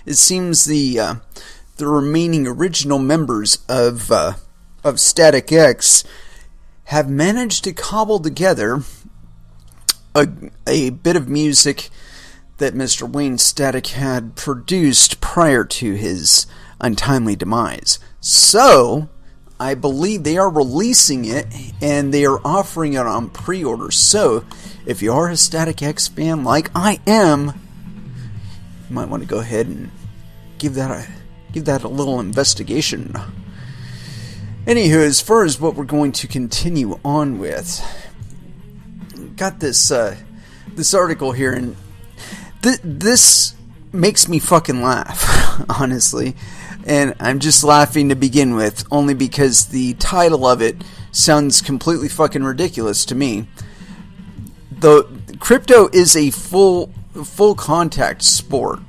A: it seems the remaining original members of Static X have managed to cobble together a bit of music that Mr. Wayne Static had produced prior to his untimely demise. So, I believe they are releasing it, and they are offering it on pre-order. So, if you are a Static X fan like I am, you might want to go ahead and give that a little investigation. Anywho, as far as what we're going to continue on with, got this article here, and this makes me fucking laugh, honestly. And I'm just laughing to begin with, only because the title of it sounds completely fucking ridiculous to me. The crypto is a full contact sport.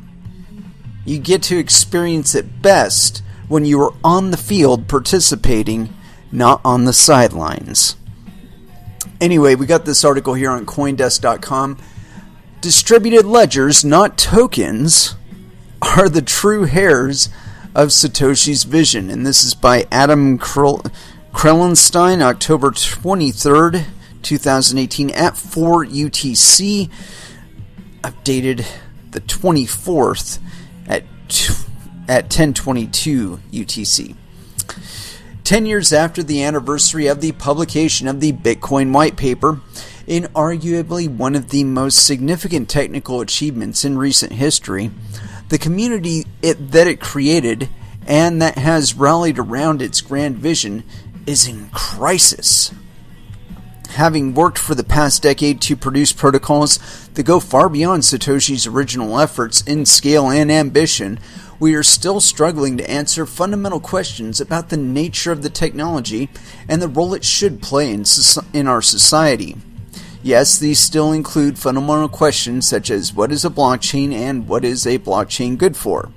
A: You get to experience it best when you are on the field participating, not on the sidelines. Anyway, we got this article here on Coindesk.com. Distributed ledgers, not tokens, are the true heirs of Satoshi's vision. And this is by Adam Krellenstein, October 23rd, 2018 at 4 UTC. Updated the 24th at 10:22 UTC. 10 years after the anniversary of the publication of the Bitcoin white paper, in arguably one of the most significant technical achievements in recent history, the community that it created and that has rallied around its grand vision is in crisis. Having worked for the past decade to produce protocols that go far beyond Satoshi's original efforts in scale and ambition, we are still struggling to answer fundamental questions about the nature of the technology and the role it should play in our society. Yes, these still include fundamental questions such as what is a blockchain and what is a blockchain good for?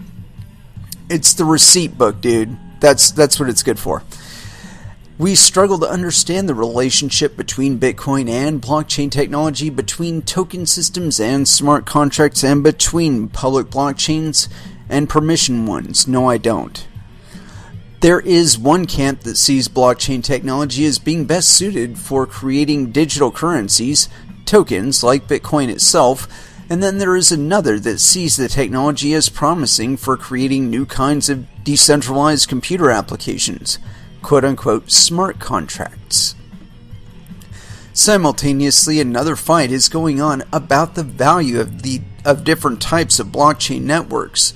A: It's the receipt book, dude. That's what it's good for. We struggle to understand the relationship between Bitcoin and blockchain technology, between token systems and smart contracts, and between public blockchains and permission ones. No, I don't. There is one camp that sees blockchain technology as being best suited for creating digital currencies, tokens like Bitcoin itself, and then there is another that sees the technology as promising for creating new kinds of decentralized computer applications, quote-unquote smart contracts. Simultaneously, another fight is going on about the value of different types of blockchain networks,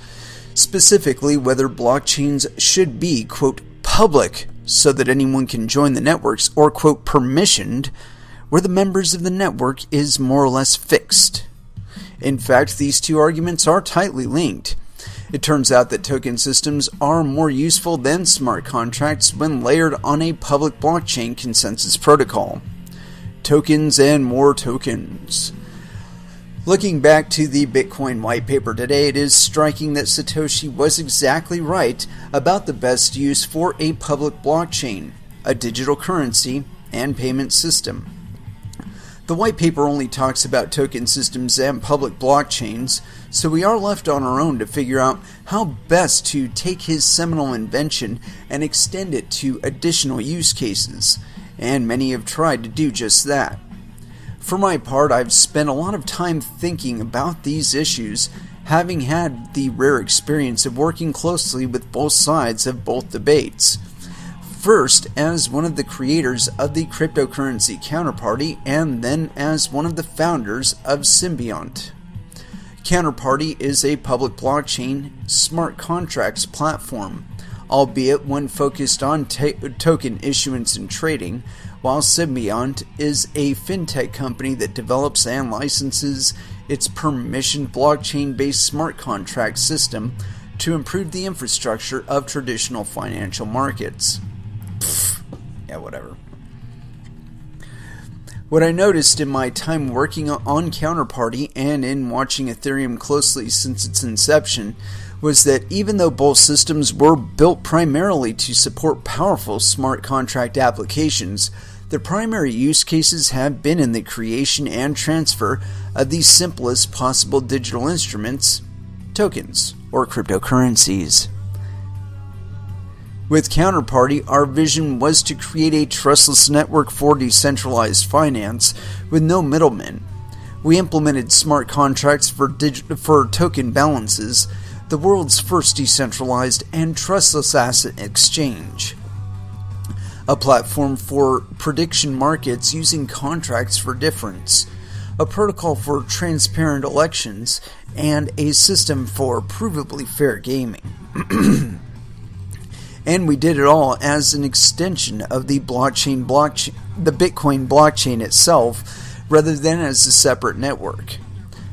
A: specifically whether blockchains should be, quote, public so that anyone can join the networks, or, quote, permissioned, where the members of the network is more or less fixed. In fact, these two arguments are tightly linked. It turns out that token systems are more useful than smart contracts when layered on a public blockchain consensus protocol. Tokens and more tokens. Looking back to the Bitcoin white paper today, it is striking that Satoshi was exactly right about the best use for a public blockchain, a digital currency, and payment system. The white paper only talks about token systems and public blockchains, so we are left on our own to figure out how best to take his seminal invention and extend it to additional use cases, and many have tried to do just that. For my part, I've spent a lot of time thinking about these issues, having had the rare experience of working closely with both sides of both debates. First, as one of the creators of the cryptocurrency Counterparty, and then as one of the founders of Symbiont. Counterparty is a public blockchain smart contracts platform, albeit one focused on token issuance and trading, while Symbiont is a fintech company that develops and licenses its permissioned blockchain-based smart contract system to improve the infrastructure of traditional financial markets. Yeah, whatever. What I noticed in my time working on Counterparty and in watching Ethereum closely since its inception was that even though both systems were built primarily to support powerful smart contract applications, their primary use cases have been in the creation and transfer of the simplest possible digital instruments, tokens, or cryptocurrencies. With Counterparty, our vision was to create a trustless network for decentralized finance with no middlemen. We implemented smart contracts for token balances, the world's first decentralized and trustless asset exchange. A platform for prediction markets using contracts for difference, a protocol for transparent elections, and a system for provably fair gaming. And we did it all as an extension of the Bitcoin blockchain itself, rather than as a separate network.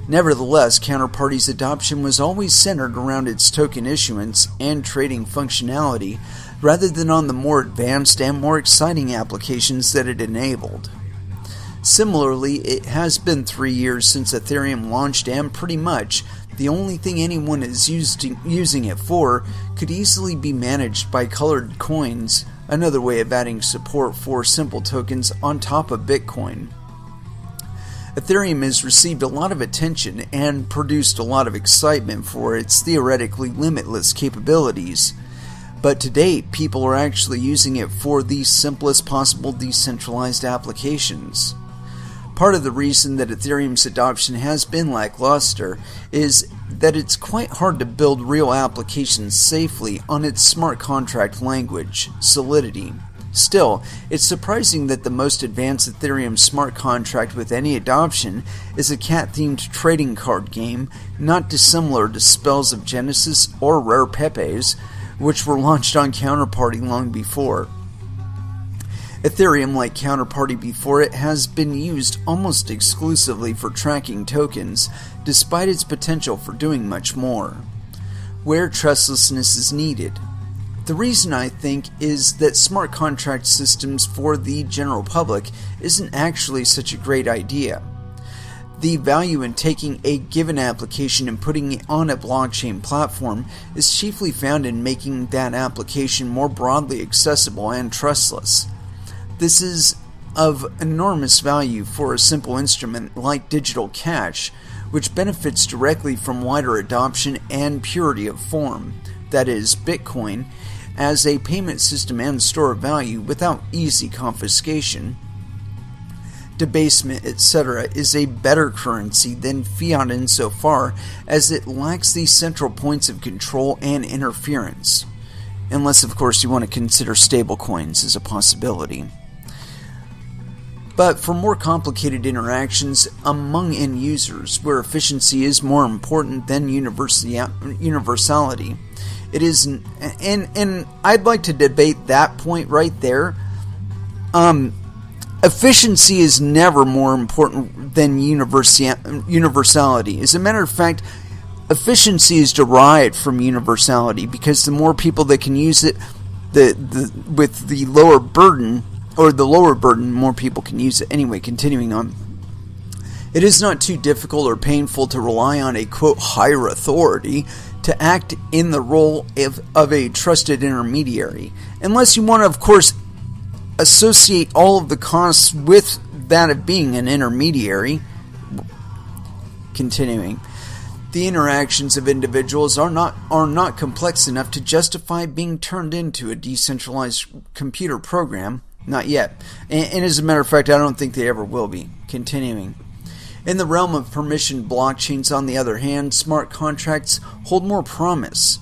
A: Nevertheless, Counterparty's adoption was always centered around its token issuance and trading functionality, rather than on the more advanced and more exciting applications that it enabled. Similarly, it has been 3 years since Ethereum launched, and pretty much the only thing anyone is using it for could easily be managed by colored coins, another way of adding support for simple tokens on top of Bitcoin. Ethereum has received a lot of attention and produced a lot of excitement for its theoretically limitless capabilities, but to date people are actually using it for the simplest possible decentralized applications. Part of the reason that Ethereum's adoption has been lackluster is that it's quite hard to build real applications safely on its smart contract language, Solidity. Still, it's surprising that the most advanced Ethereum smart contract with any adoption is a cat-themed trading card game not dissimilar to Spells of Genesis or Rare Pepes, which were launched on Counterparty long before. Ethereum, like counterparty before it, has been used almost exclusively for tracking tokens, despite its potential for doing much more. Where trustlessness is needed. The reason, I think, is that smart contract systems for the general public isn't actually such a great idea. The value in taking a given application and putting it on a blockchain platform is chiefly found in making that application more broadly accessible and trustless. This is of enormous value for a simple instrument like digital cash, which benefits directly from wider adoption and purity of form, that is, Bitcoin, as a payment system and store of value without easy confiscation, debasement, etc., is a better currency than fiat insofar as it lacks these central points of control and interference, unless of course you want to consider stablecoins as a possibility. But for more complicated interactions among end users, where efficiency is more important than universality, it is, and I'd like to debate that point right there. Efficiency is never more important than universality. As a matter of fact, efficiency is derived from universality, because the more people that can use it, with the lower burden, more people can use it. Anyway, continuing on. It is not too difficult or painful to rely on a, quote, higher authority to act in the role of a trusted intermediary, unless you want to, of course, associate all of the costs with that of being an intermediary. Continuing. The interactions of individuals are not complex enough to justify being turned into a decentralized computer program. Not yet. And as a matter of fact, I don't think they ever will be. Continuing. In the realm of permissioned blockchains, on the other hand, smart contracts hold more promise.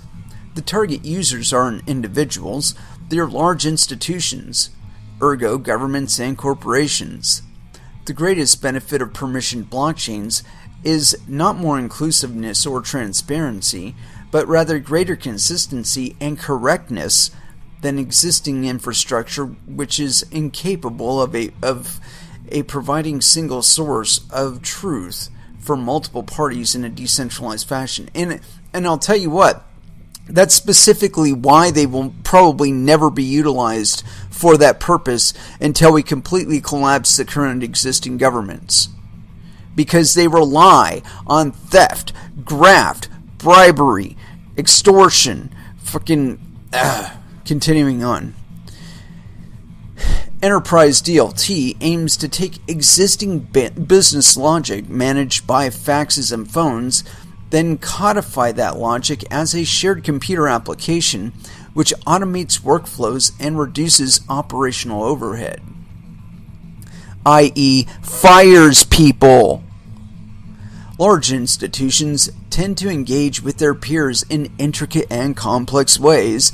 A: The target users aren't individuals, they are large institutions, ergo governments and corporations. The greatest benefit of permissioned blockchains is not more inclusiveness or transparency, but rather greater consistency and correctness than existing infrastructure, which is incapable of a providing single source of truth for multiple parties in a decentralized fashion. And I'll tell you what, that's specifically why they will probably never be utilized for that purpose until we completely collapse the current existing governments. Because they rely on theft, graft, bribery, extortion, continuing on. Enterprise DLT aims to take existing business logic managed by faxes and phones, then codify that logic as a shared computer application which automates workflows and reduces operational overhead, i.e., fires people. Large institutions tend to engage with their peers in intricate and complex ways,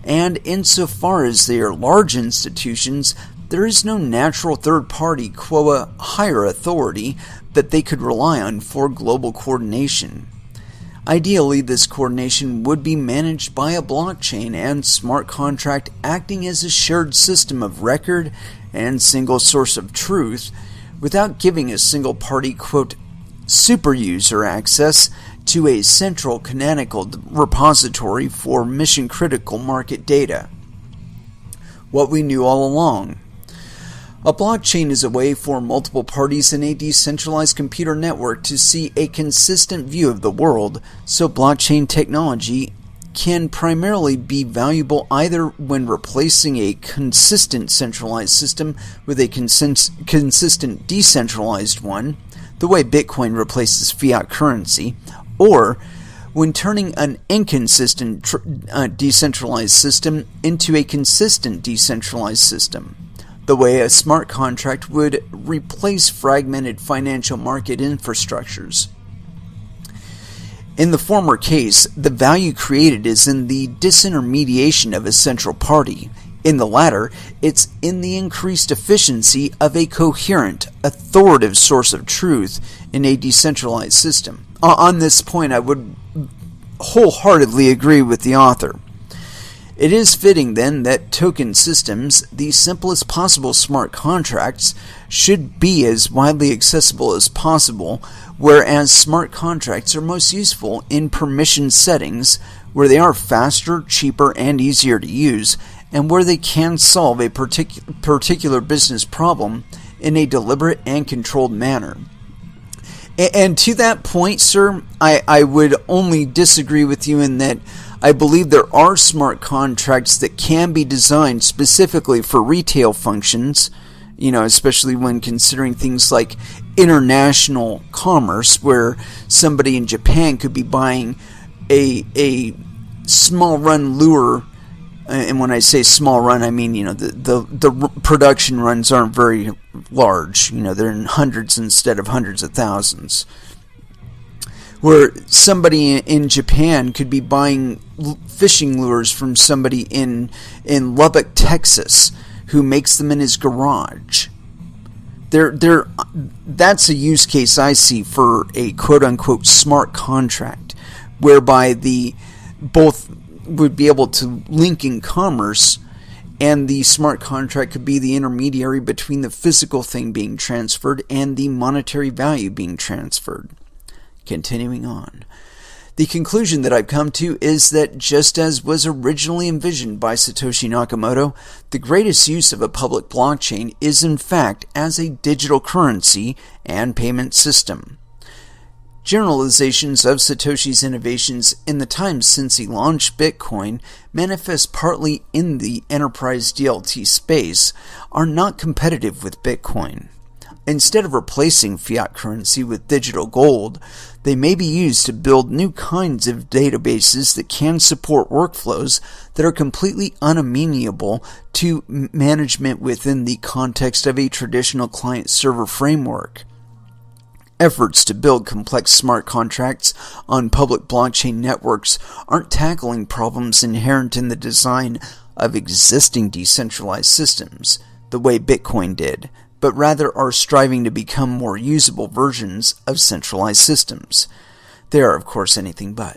A: and insofar as they are large institutions, there is no natural third-party, quote, higher authority that they could rely on for global coordination. Ideally, this coordination would be managed by a blockchain and smart contract acting as a shared system of record and single source of truth, without giving a single party, quote, super user access to a central canonical repository for mission-critical market data. What we knew all along. A blockchain is a way for multiple parties in a decentralized computer network to see a consistent view of the world, so blockchain technology can primarily be valuable either when replacing a consistent centralized system with a consistent decentralized one, the way Bitcoin replaces fiat currency, or when turning an inconsistent decentralized system into a consistent decentralized system, the way a smart contract would replace fragmented financial market infrastructures. In the former case, the value created is in the disintermediation of a central party. In the latter, it's in the increased efficiency of a coherent, authoritative source of truth in a decentralized system. On this point, I would wholeheartedly agree with the author. It is fitting then that token systems, the simplest possible smart contracts, should be as widely accessible as possible, whereas smart contracts are most useful in permission settings where they are faster, cheaper, and easier to use, and where they can solve a particular business problem in a deliberate and controlled manner. And to that point, sir, I would only disagree with you in that I believe there are smart contracts that can be designed specifically for retail functions, especially when considering things like international commerce, where somebody in Japan could be buying a small run lure. And when I say small run, I mean, the production runs aren't very large. They're in hundreds instead of hundreds of thousands. Where somebody in Japan could be buying fishing lures from somebody in Lubbock, Texas, who makes them in his garage. That's a use case I see for a quote-unquote smart contract, whereby both would be able to link in commerce, and the smart contract could be the intermediary between the physical thing being transferred and the monetary value being transferred. Continuing on. The conclusion that I've come to is that just as was originally envisioned by Satoshi Nakamoto, the greatest use of a public blockchain is in fact as a digital currency and payment system. Generalizations of Satoshi's innovations in the time since he launched Bitcoin manifest partly in the enterprise DLT space are not competitive with Bitcoin. Instead of replacing fiat currency with digital gold, they may be used to build new kinds of databases that can support workflows that are completely unamenable to management within the context of a traditional client-server framework. Efforts to build complex smart contracts on public blockchain networks aren't tackling problems inherent in the design of existing decentralized systems, the way Bitcoin did, but rather are striving to become more usable versions of centralized systems. They are, of course, anything but.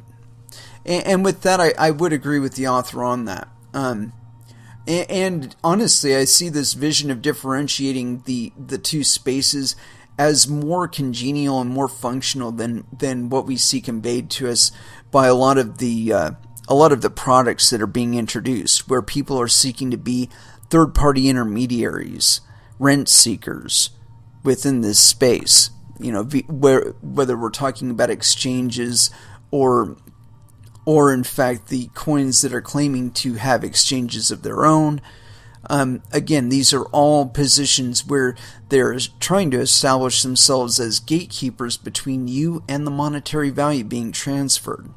A: And with that, I would agree with the author on that. And honestly, I see this vision of differentiating the two spaces as more congenial and more functional than what we see conveyed to us by a lot of the products that are being introduced, where people are seeking to be third-party intermediaries, rent seekers within this space. Whether we're talking about exchanges or in fact the coins that are claiming to have exchanges of their own. Again, these are all positions where they're trying to establish themselves as gatekeepers between you and the monetary value being transferred.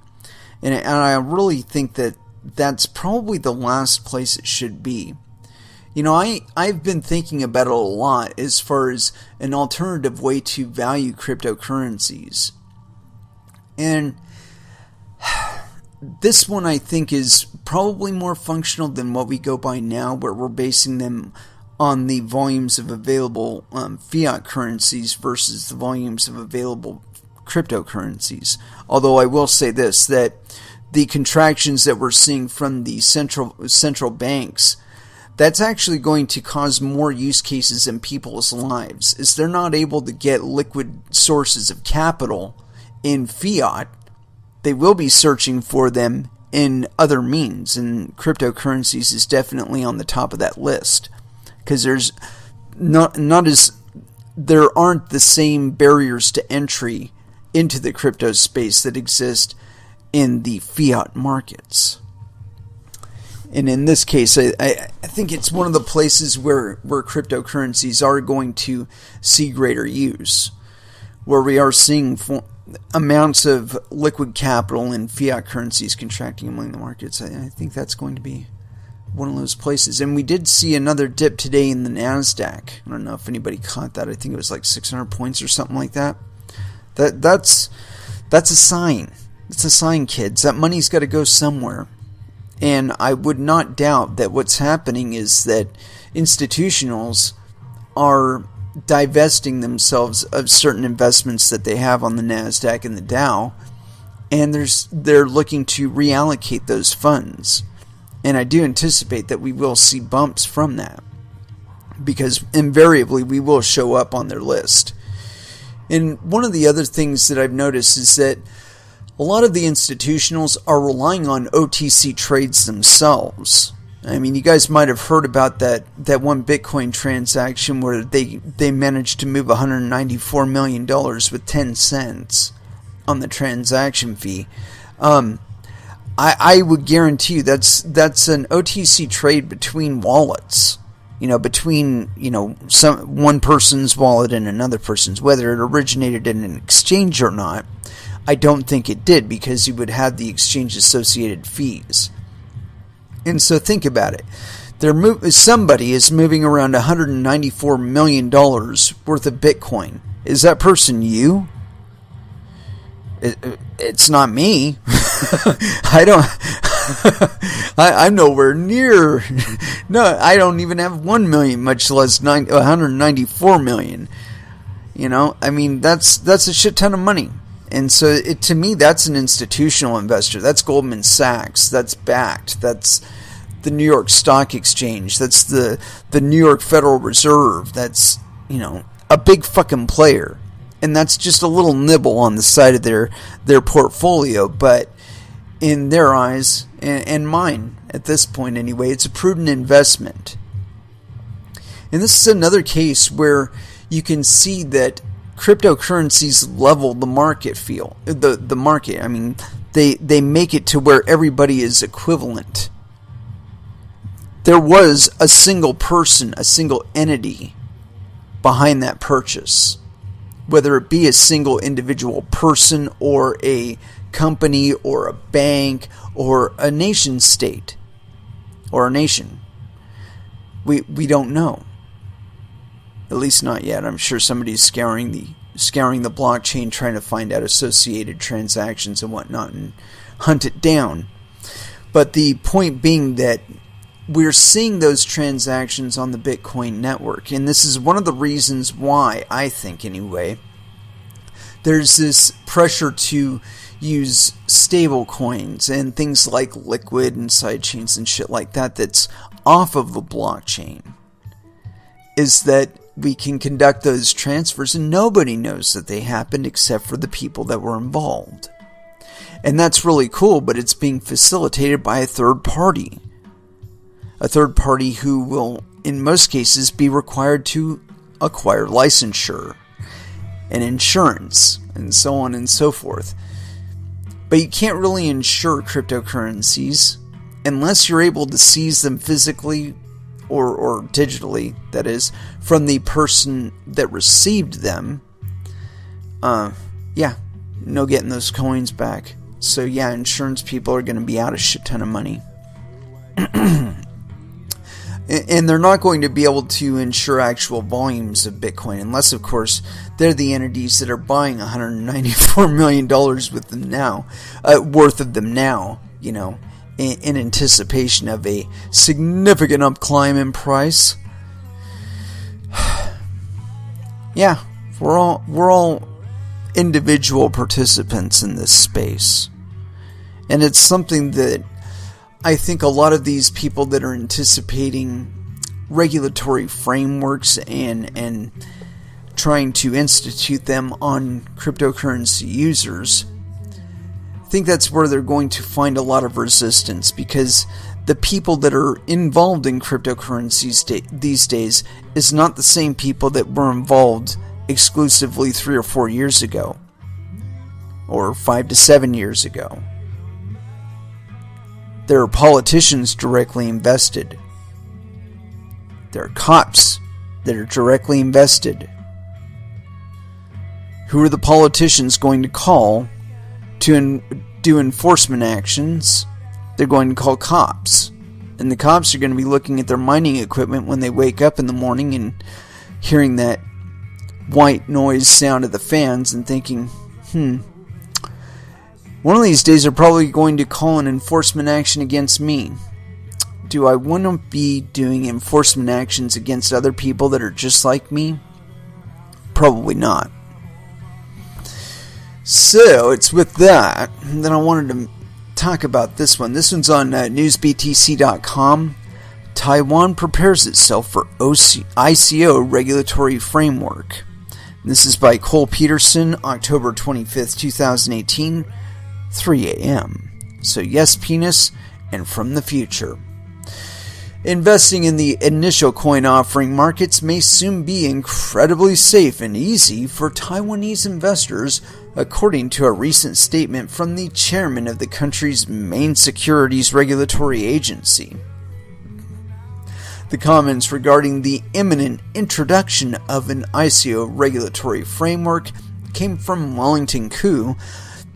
A: And I really think that that's probably the last place it should be. I've been thinking about it a lot as far as an alternative way to value cryptocurrencies. And this one I think is probably more functional than what we go by now, where we're basing them on the volumes of available fiat currencies versus the volumes of available cryptocurrencies. Although I will say this, that the contractions that we're seeing from the central banks, that's actually going to cause more use cases in people's lives, as they're not able to get liquid sources of capital in fiat. They will be searching for them in other means, and cryptocurrencies is definitely on the top of that list, because there's there aren't the same barriers to entry into the crypto space that exist in the fiat markets. And in this case, I think it's one of the places where cryptocurrencies are going to see greater use, where we are seeing amounts of liquid capital in fiat currencies contracting among the markets. I think that's going to be one of those places. And we did see another dip today in the NASDAQ. I don't know if anybody caught that. I think it was like 600 points or something like that. That's a sign. It's a sign, kids. That money's got to go somewhere. And I would not doubt that what's happening is that institutionals are divesting themselves of certain investments that they have on the NASDAQ and the Dow, and they're looking to reallocate those funds And I do anticipate that we will see bumps from that, because invariably we will show up on their list. And one of the other things that I've noticed is that a lot of the institutionals are relying on OTC trades themselves. I mean, you guys might have heard about that one Bitcoin transaction where they managed to move $194 million with 10 cents on the transaction fee. I would guarantee you that's an OTC trade between wallets. Between one person's wallet and another person's. Whether it originated in an exchange or not, I don't think it did, because you would have the exchange associated fees. And so think about it. Somebody is moving around $194 million worth of Bitcoin. Is that person you? It's not me. I'm nowhere near. No, I don't even have 1 million, much less 194 million. I mean, that's a shit ton of money. And so to me, that's an institutional investor. That's Goldman Sachs. That's Bakkt. That's the New York Stock Exchange. That's the New York Federal Reserve. That's, a big fucking player. And that's just a little nibble on the side of their portfolio. But in their eyes, and mine at this point anyway, it's a prudent investment. And this is another case where you can see that cryptocurrencies level the market the market. I mean, they make it to where everybody is equivalent. There was a single person, a single entity behind that purchase, whether it be a single individual person or a company or a bank or a nation state or a nation. We don't know. At least not yet. I'm sure somebody's scouring the blockchain, trying to find out associated transactions and whatnot and hunt it down. But the point being that we're seeing those transactions on the Bitcoin network. And this is one of the reasons why, I think anyway, there's this pressure to use stable coins and things like Liquid and sidechains and shit like that that's off of the blockchain. Is that we can conduct those transfers and nobody knows that they happened except for the people that were involved. And that's really cool, but it's being facilitated by a third party. A third party who will, in most cases, be required to acquire licensure and insurance and so on and so forth. But you can't really insure cryptocurrencies unless you're able to seize them physically or digitally, that is, from the person that received them. No getting those coins back. So yeah, insurance people are going to be out a shit ton of money. And they're not going to be able to insure actual volumes of Bitcoin unless, of course, they're the entities that are buying $194 million with them now, worth of them now, in anticipation of a significant upclimb in price. Yeah, we're all individual participants in this space. And it's something that I think a lot of these people that are anticipating regulatory frameworks and trying to institute them on cryptocurrency users, I think that's where they're going to find a lot of resistance, because the people that are involved in cryptocurrencies these days is not the same people that were involved exclusively 3 or 4 years ago, or 5 to 7 years ago. There are politicians directly invested. There are cops that are directly invested. Who are the politicians going to call to do enforcement actions? They're going to call cops. And the cops are going to be looking at their mining equipment when they wake up in the morning and hearing that white noise sound of the fans and thinking, one of these days they're probably going to call an enforcement action against me. Do I want to be doing enforcement actions against other people that are just like me? Probably not. So it's with that I wanted to talk about this one. This one's on newsbtc.com. Taiwan prepares itself for ICO regulatory framework. This is by Cole Peterson, October 25th, 2018, 3 a.m. So yes, penis, and from the future. Investing in the initial coin offering markets may soon be incredibly safe and easy for Taiwanese investors, according to a recent statement from the chairman of the country's main securities regulatory agency. The comments regarding the imminent introduction of an ICO regulatory framework came from Wellington Koo,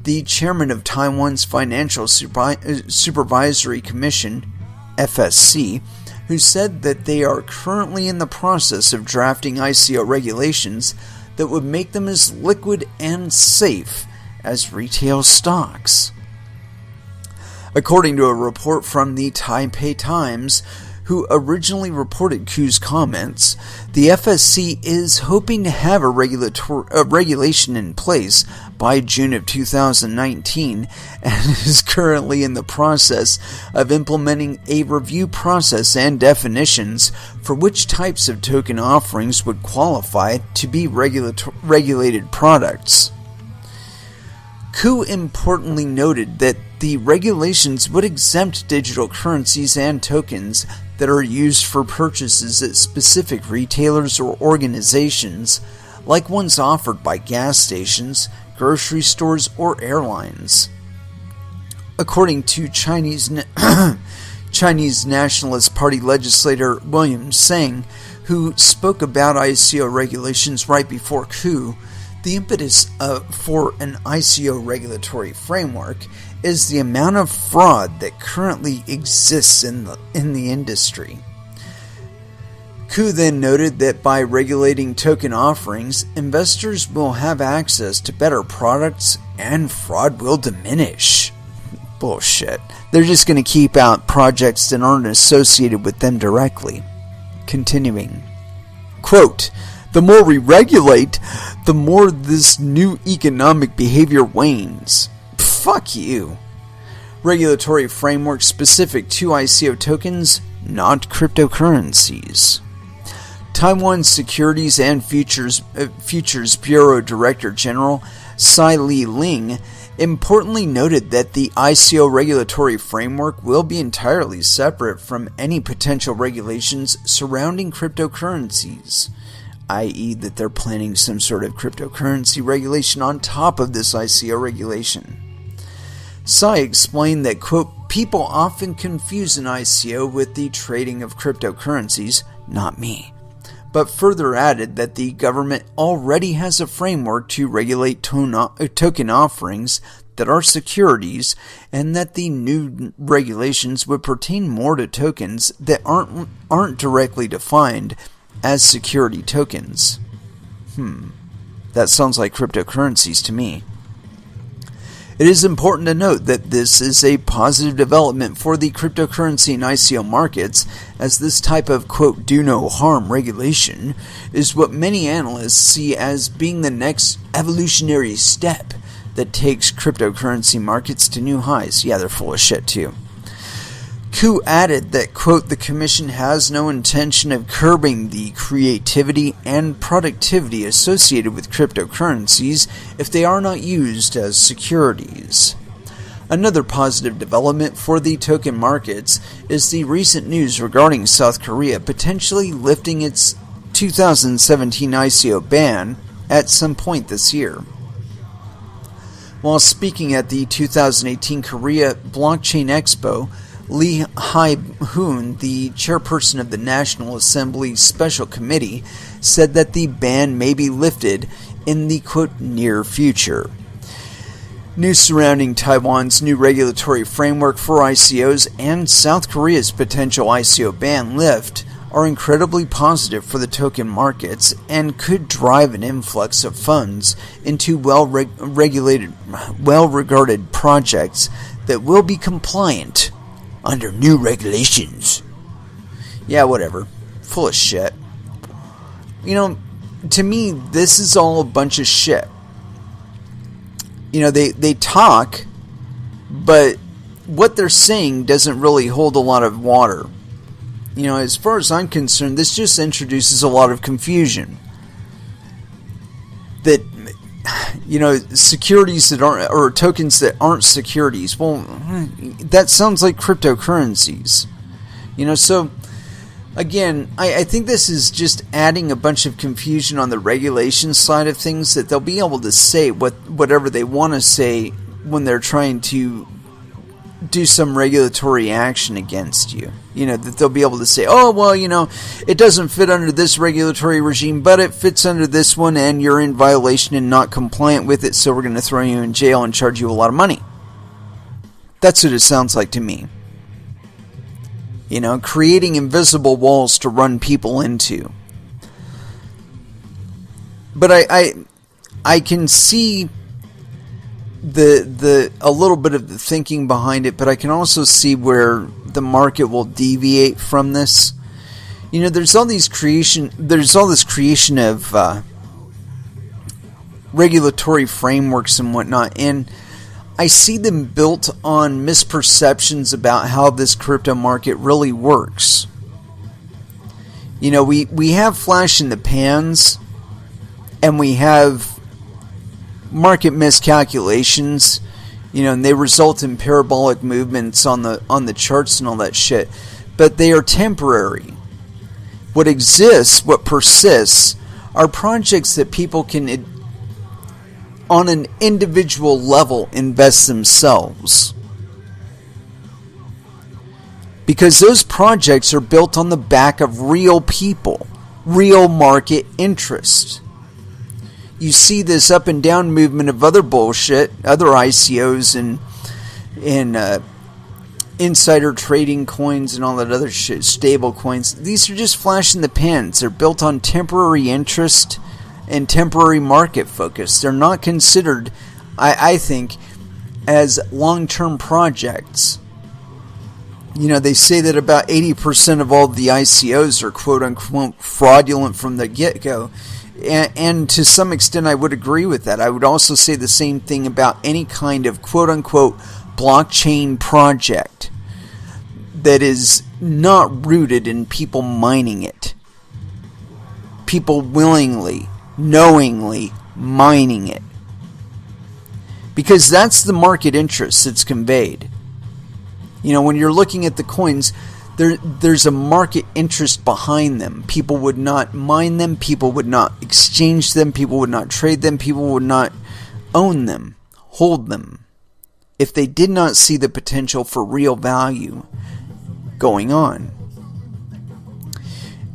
A: the chairman of Taiwan's Financial Supervisory Commission, FSC, who said that they are currently in the process of drafting ICO regulations that would make them as liquid and safe as retail stocks. According to a report from the Taipei Times, who originally reported Koo's comments, the FSC is hoping to have a regulation in place by June of 2019 and is currently in the process of implementing a review process and definitions for which types of token offerings would qualify to be regulated products. Koo importantly noted that the regulations would exempt digital currencies and tokens that are used for purchases at specific retailers or organizations, like ones offered by gas stations, grocery stores, or airlines. According to Chinese Nationalist Party legislator William Tsang, who spoke about ICO regulations right before Koo, the impetus for an ICO regulatory framework is the amount of fraud that currently exists in the industry. Koo then noted that by regulating token offerings, investors will have access to better products and fraud will diminish. Bullshit. They're just going to keep out projects that aren't associated with them directly. Continuing. Quote, "The more we regulate, the more this new economic behavior wanes." Fuck you. Regulatory framework specific to ICO tokens, not cryptocurrencies. Taiwan Securities and Futures Bureau Director General Tsai Li-Ling importantly noted that the ICO regulatory framework will be entirely separate from any potential regulations surrounding cryptocurrencies, i.e. that they're planning some sort of cryptocurrency regulation on top of this ICO regulation. Tsai explained that, quote, "People often confuse an ICO with the trading of cryptocurrencies, not me," but further added that the government already has a framework to regulate token offerings that are securities, and that the new regulations would pertain more to tokens that aren't directly defined as security tokens. That sounds like cryptocurrencies to me. It is important to note that this is a positive development for the cryptocurrency and ICO markets, as this type of, quote, "do no harm" regulation is what many analysts see as being the next evolutionary step that takes cryptocurrency markets to new highs. Yeah, they're full of shit too. Koo added that, quote, "The Commission has no intention of curbing the creativity and productivity associated with cryptocurrencies if they are not used as securities." Another positive development for the token markets is the recent news regarding South Korea potentially lifting its 2017 ICO ban at some point this year. While speaking at the 2018 Korea Blockchain Expo, Lee Hai-hoon, the chairperson of the National Assembly Special Committee, said that the ban may be lifted in the, quote, "near future." News surrounding Taiwan's new regulatory framework for ICOs and South Korea's potential ICO ban lift are incredibly positive for the token markets and could drive an influx of funds into well-regarded projects that will be compliant under new regulations. Yeah, whatever. Full of shit. You know, to me, this is all a bunch of shit. You know, they talk, but what they're saying doesn't really hold a lot of water. As far as I'm concerned, this just introduces a lot of confusion. That, securities that aren't, or tokens that aren't securities, well, that sounds like cryptocurrencies. So, again, I think this is just adding a bunch of confusion on the regulation side of things, that they'll be able to say whatever they want to say when they're trying to do some regulatory action against you. That they'll be able to say, oh, well, it doesn't fit under this regulatory regime, but it fits under this one, and you're in violation and not compliant with it, so we're going to throw you in jail and charge you a lot of money. That's what it sounds like to me. Creating invisible walls to run people into. But I can see a little bit of the thinking behind it, but I can also see where the market will deviate from this. There's all this creation of regulatory frameworks and whatnot, and I see them built on misperceptions about how this crypto market really works. We have flash in the pans, and we have market miscalculations, and they result in parabolic movements on the charts and all that shit. But they are temporary. What exists, what persists, are projects that people can, on an individual level, invest themselves. Because those projects are built on the back of real people, real market interest. You see this up and down movement of other bullshit, other ICOs and insider trading coins and all that other shit, stable coins. These are just flash in the pans. They're built on temporary interest and temporary market focus. They're not considered, I think, as long-term projects. They say that about 80% of all the ICOs are quote-unquote fraudulent from the get-go. And to some extent, I would agree with that. I would also say the same thing about any kind of quote-unquote blockchain project that is not rooted in people mining it. People willingly, knowingly mining it. Because that's the market interest that's conveyed. When you're looking at the coins, there's a market interest behind them. People would not mine them. People would not exchange them. People would not trade them. People would not own them, hold them, if they did not see the potential for real value going on.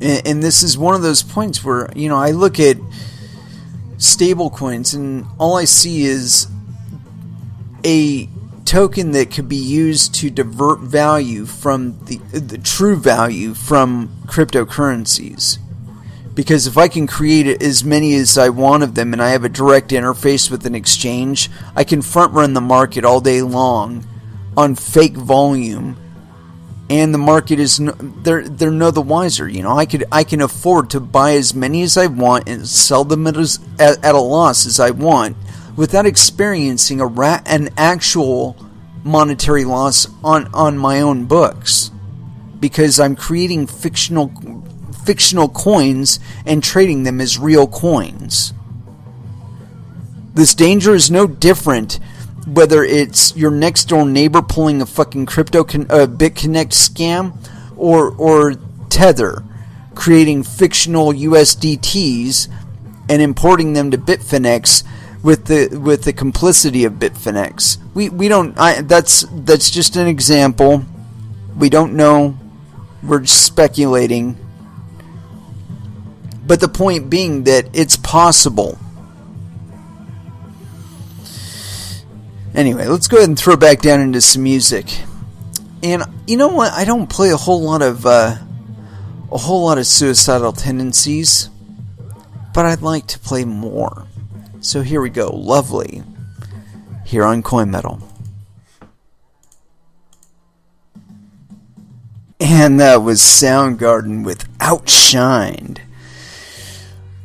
A: And this is one of those points where, I look at stable coins and all I see is a token that could be used to divert value from the true value from cryptocurrencies. Because if I can create as many as I want of them and I have a direct interface with an exchange, I can front run the market all day long on fake volume, and the market is they're no the wiser. I can afford to buy as many as I want and sell them at a loss as I want, without experiencing an actual monetary loss on my own books, because I'm creating fictional coins and trading them as real coins. This danger is no different whether it's your next door neighbor pulling a fucking BitConnect scam, or Tether creating fictional USDTs and importing them to Bitfinex with the complicity of Bitfinex. We don't. That's just an example. We don't know. We're just speculating. But the point being that it's possible. Anyway, let's go ahead and throw back down into some music. And you know what? I don't play a whole lot of suicidal tendencies, but I'd like to play more. So here we go. Lovely. Here on Coin Metal. And that was Soundgarden with Outshined.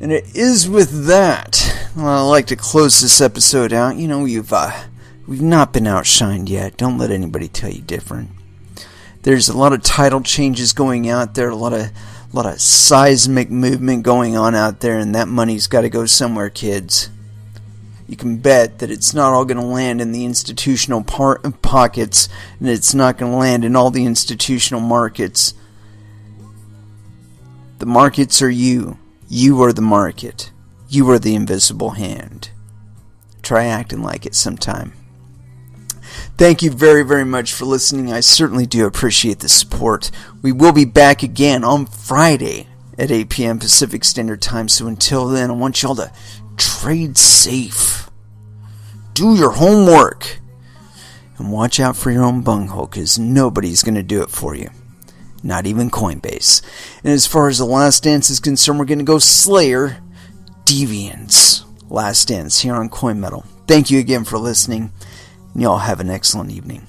A: And it is with that, I'd like to close this episode out. We've not been outshined yet. Don't let anybody tell you different. There's a lot of title changes going out there, a lot of seismic movement going on out there, and that money's got to go somewhere, kids. You can bet that it's not all going to land in the institutional pockets, and it's not going to land in all the institutional markets. The markets are you. You are the market. You are the invisible hand. Try acting like it sometime. Thank you very, very much for listening. I certainly do appreciate the support. We will be back again on Friday at 8 p.m. Pacific Standard Time. So until then, I want y'all to trade safe. Do your homework. And watch out for your own bunghole, because nobody's going to do it for you. Not even Coinbase. And as far as the Last Dance is concerned, we're going to go Slayer Deviants. Last Dance here on Coin Metal. Thank you again for listening. And y'all have an excellent evening.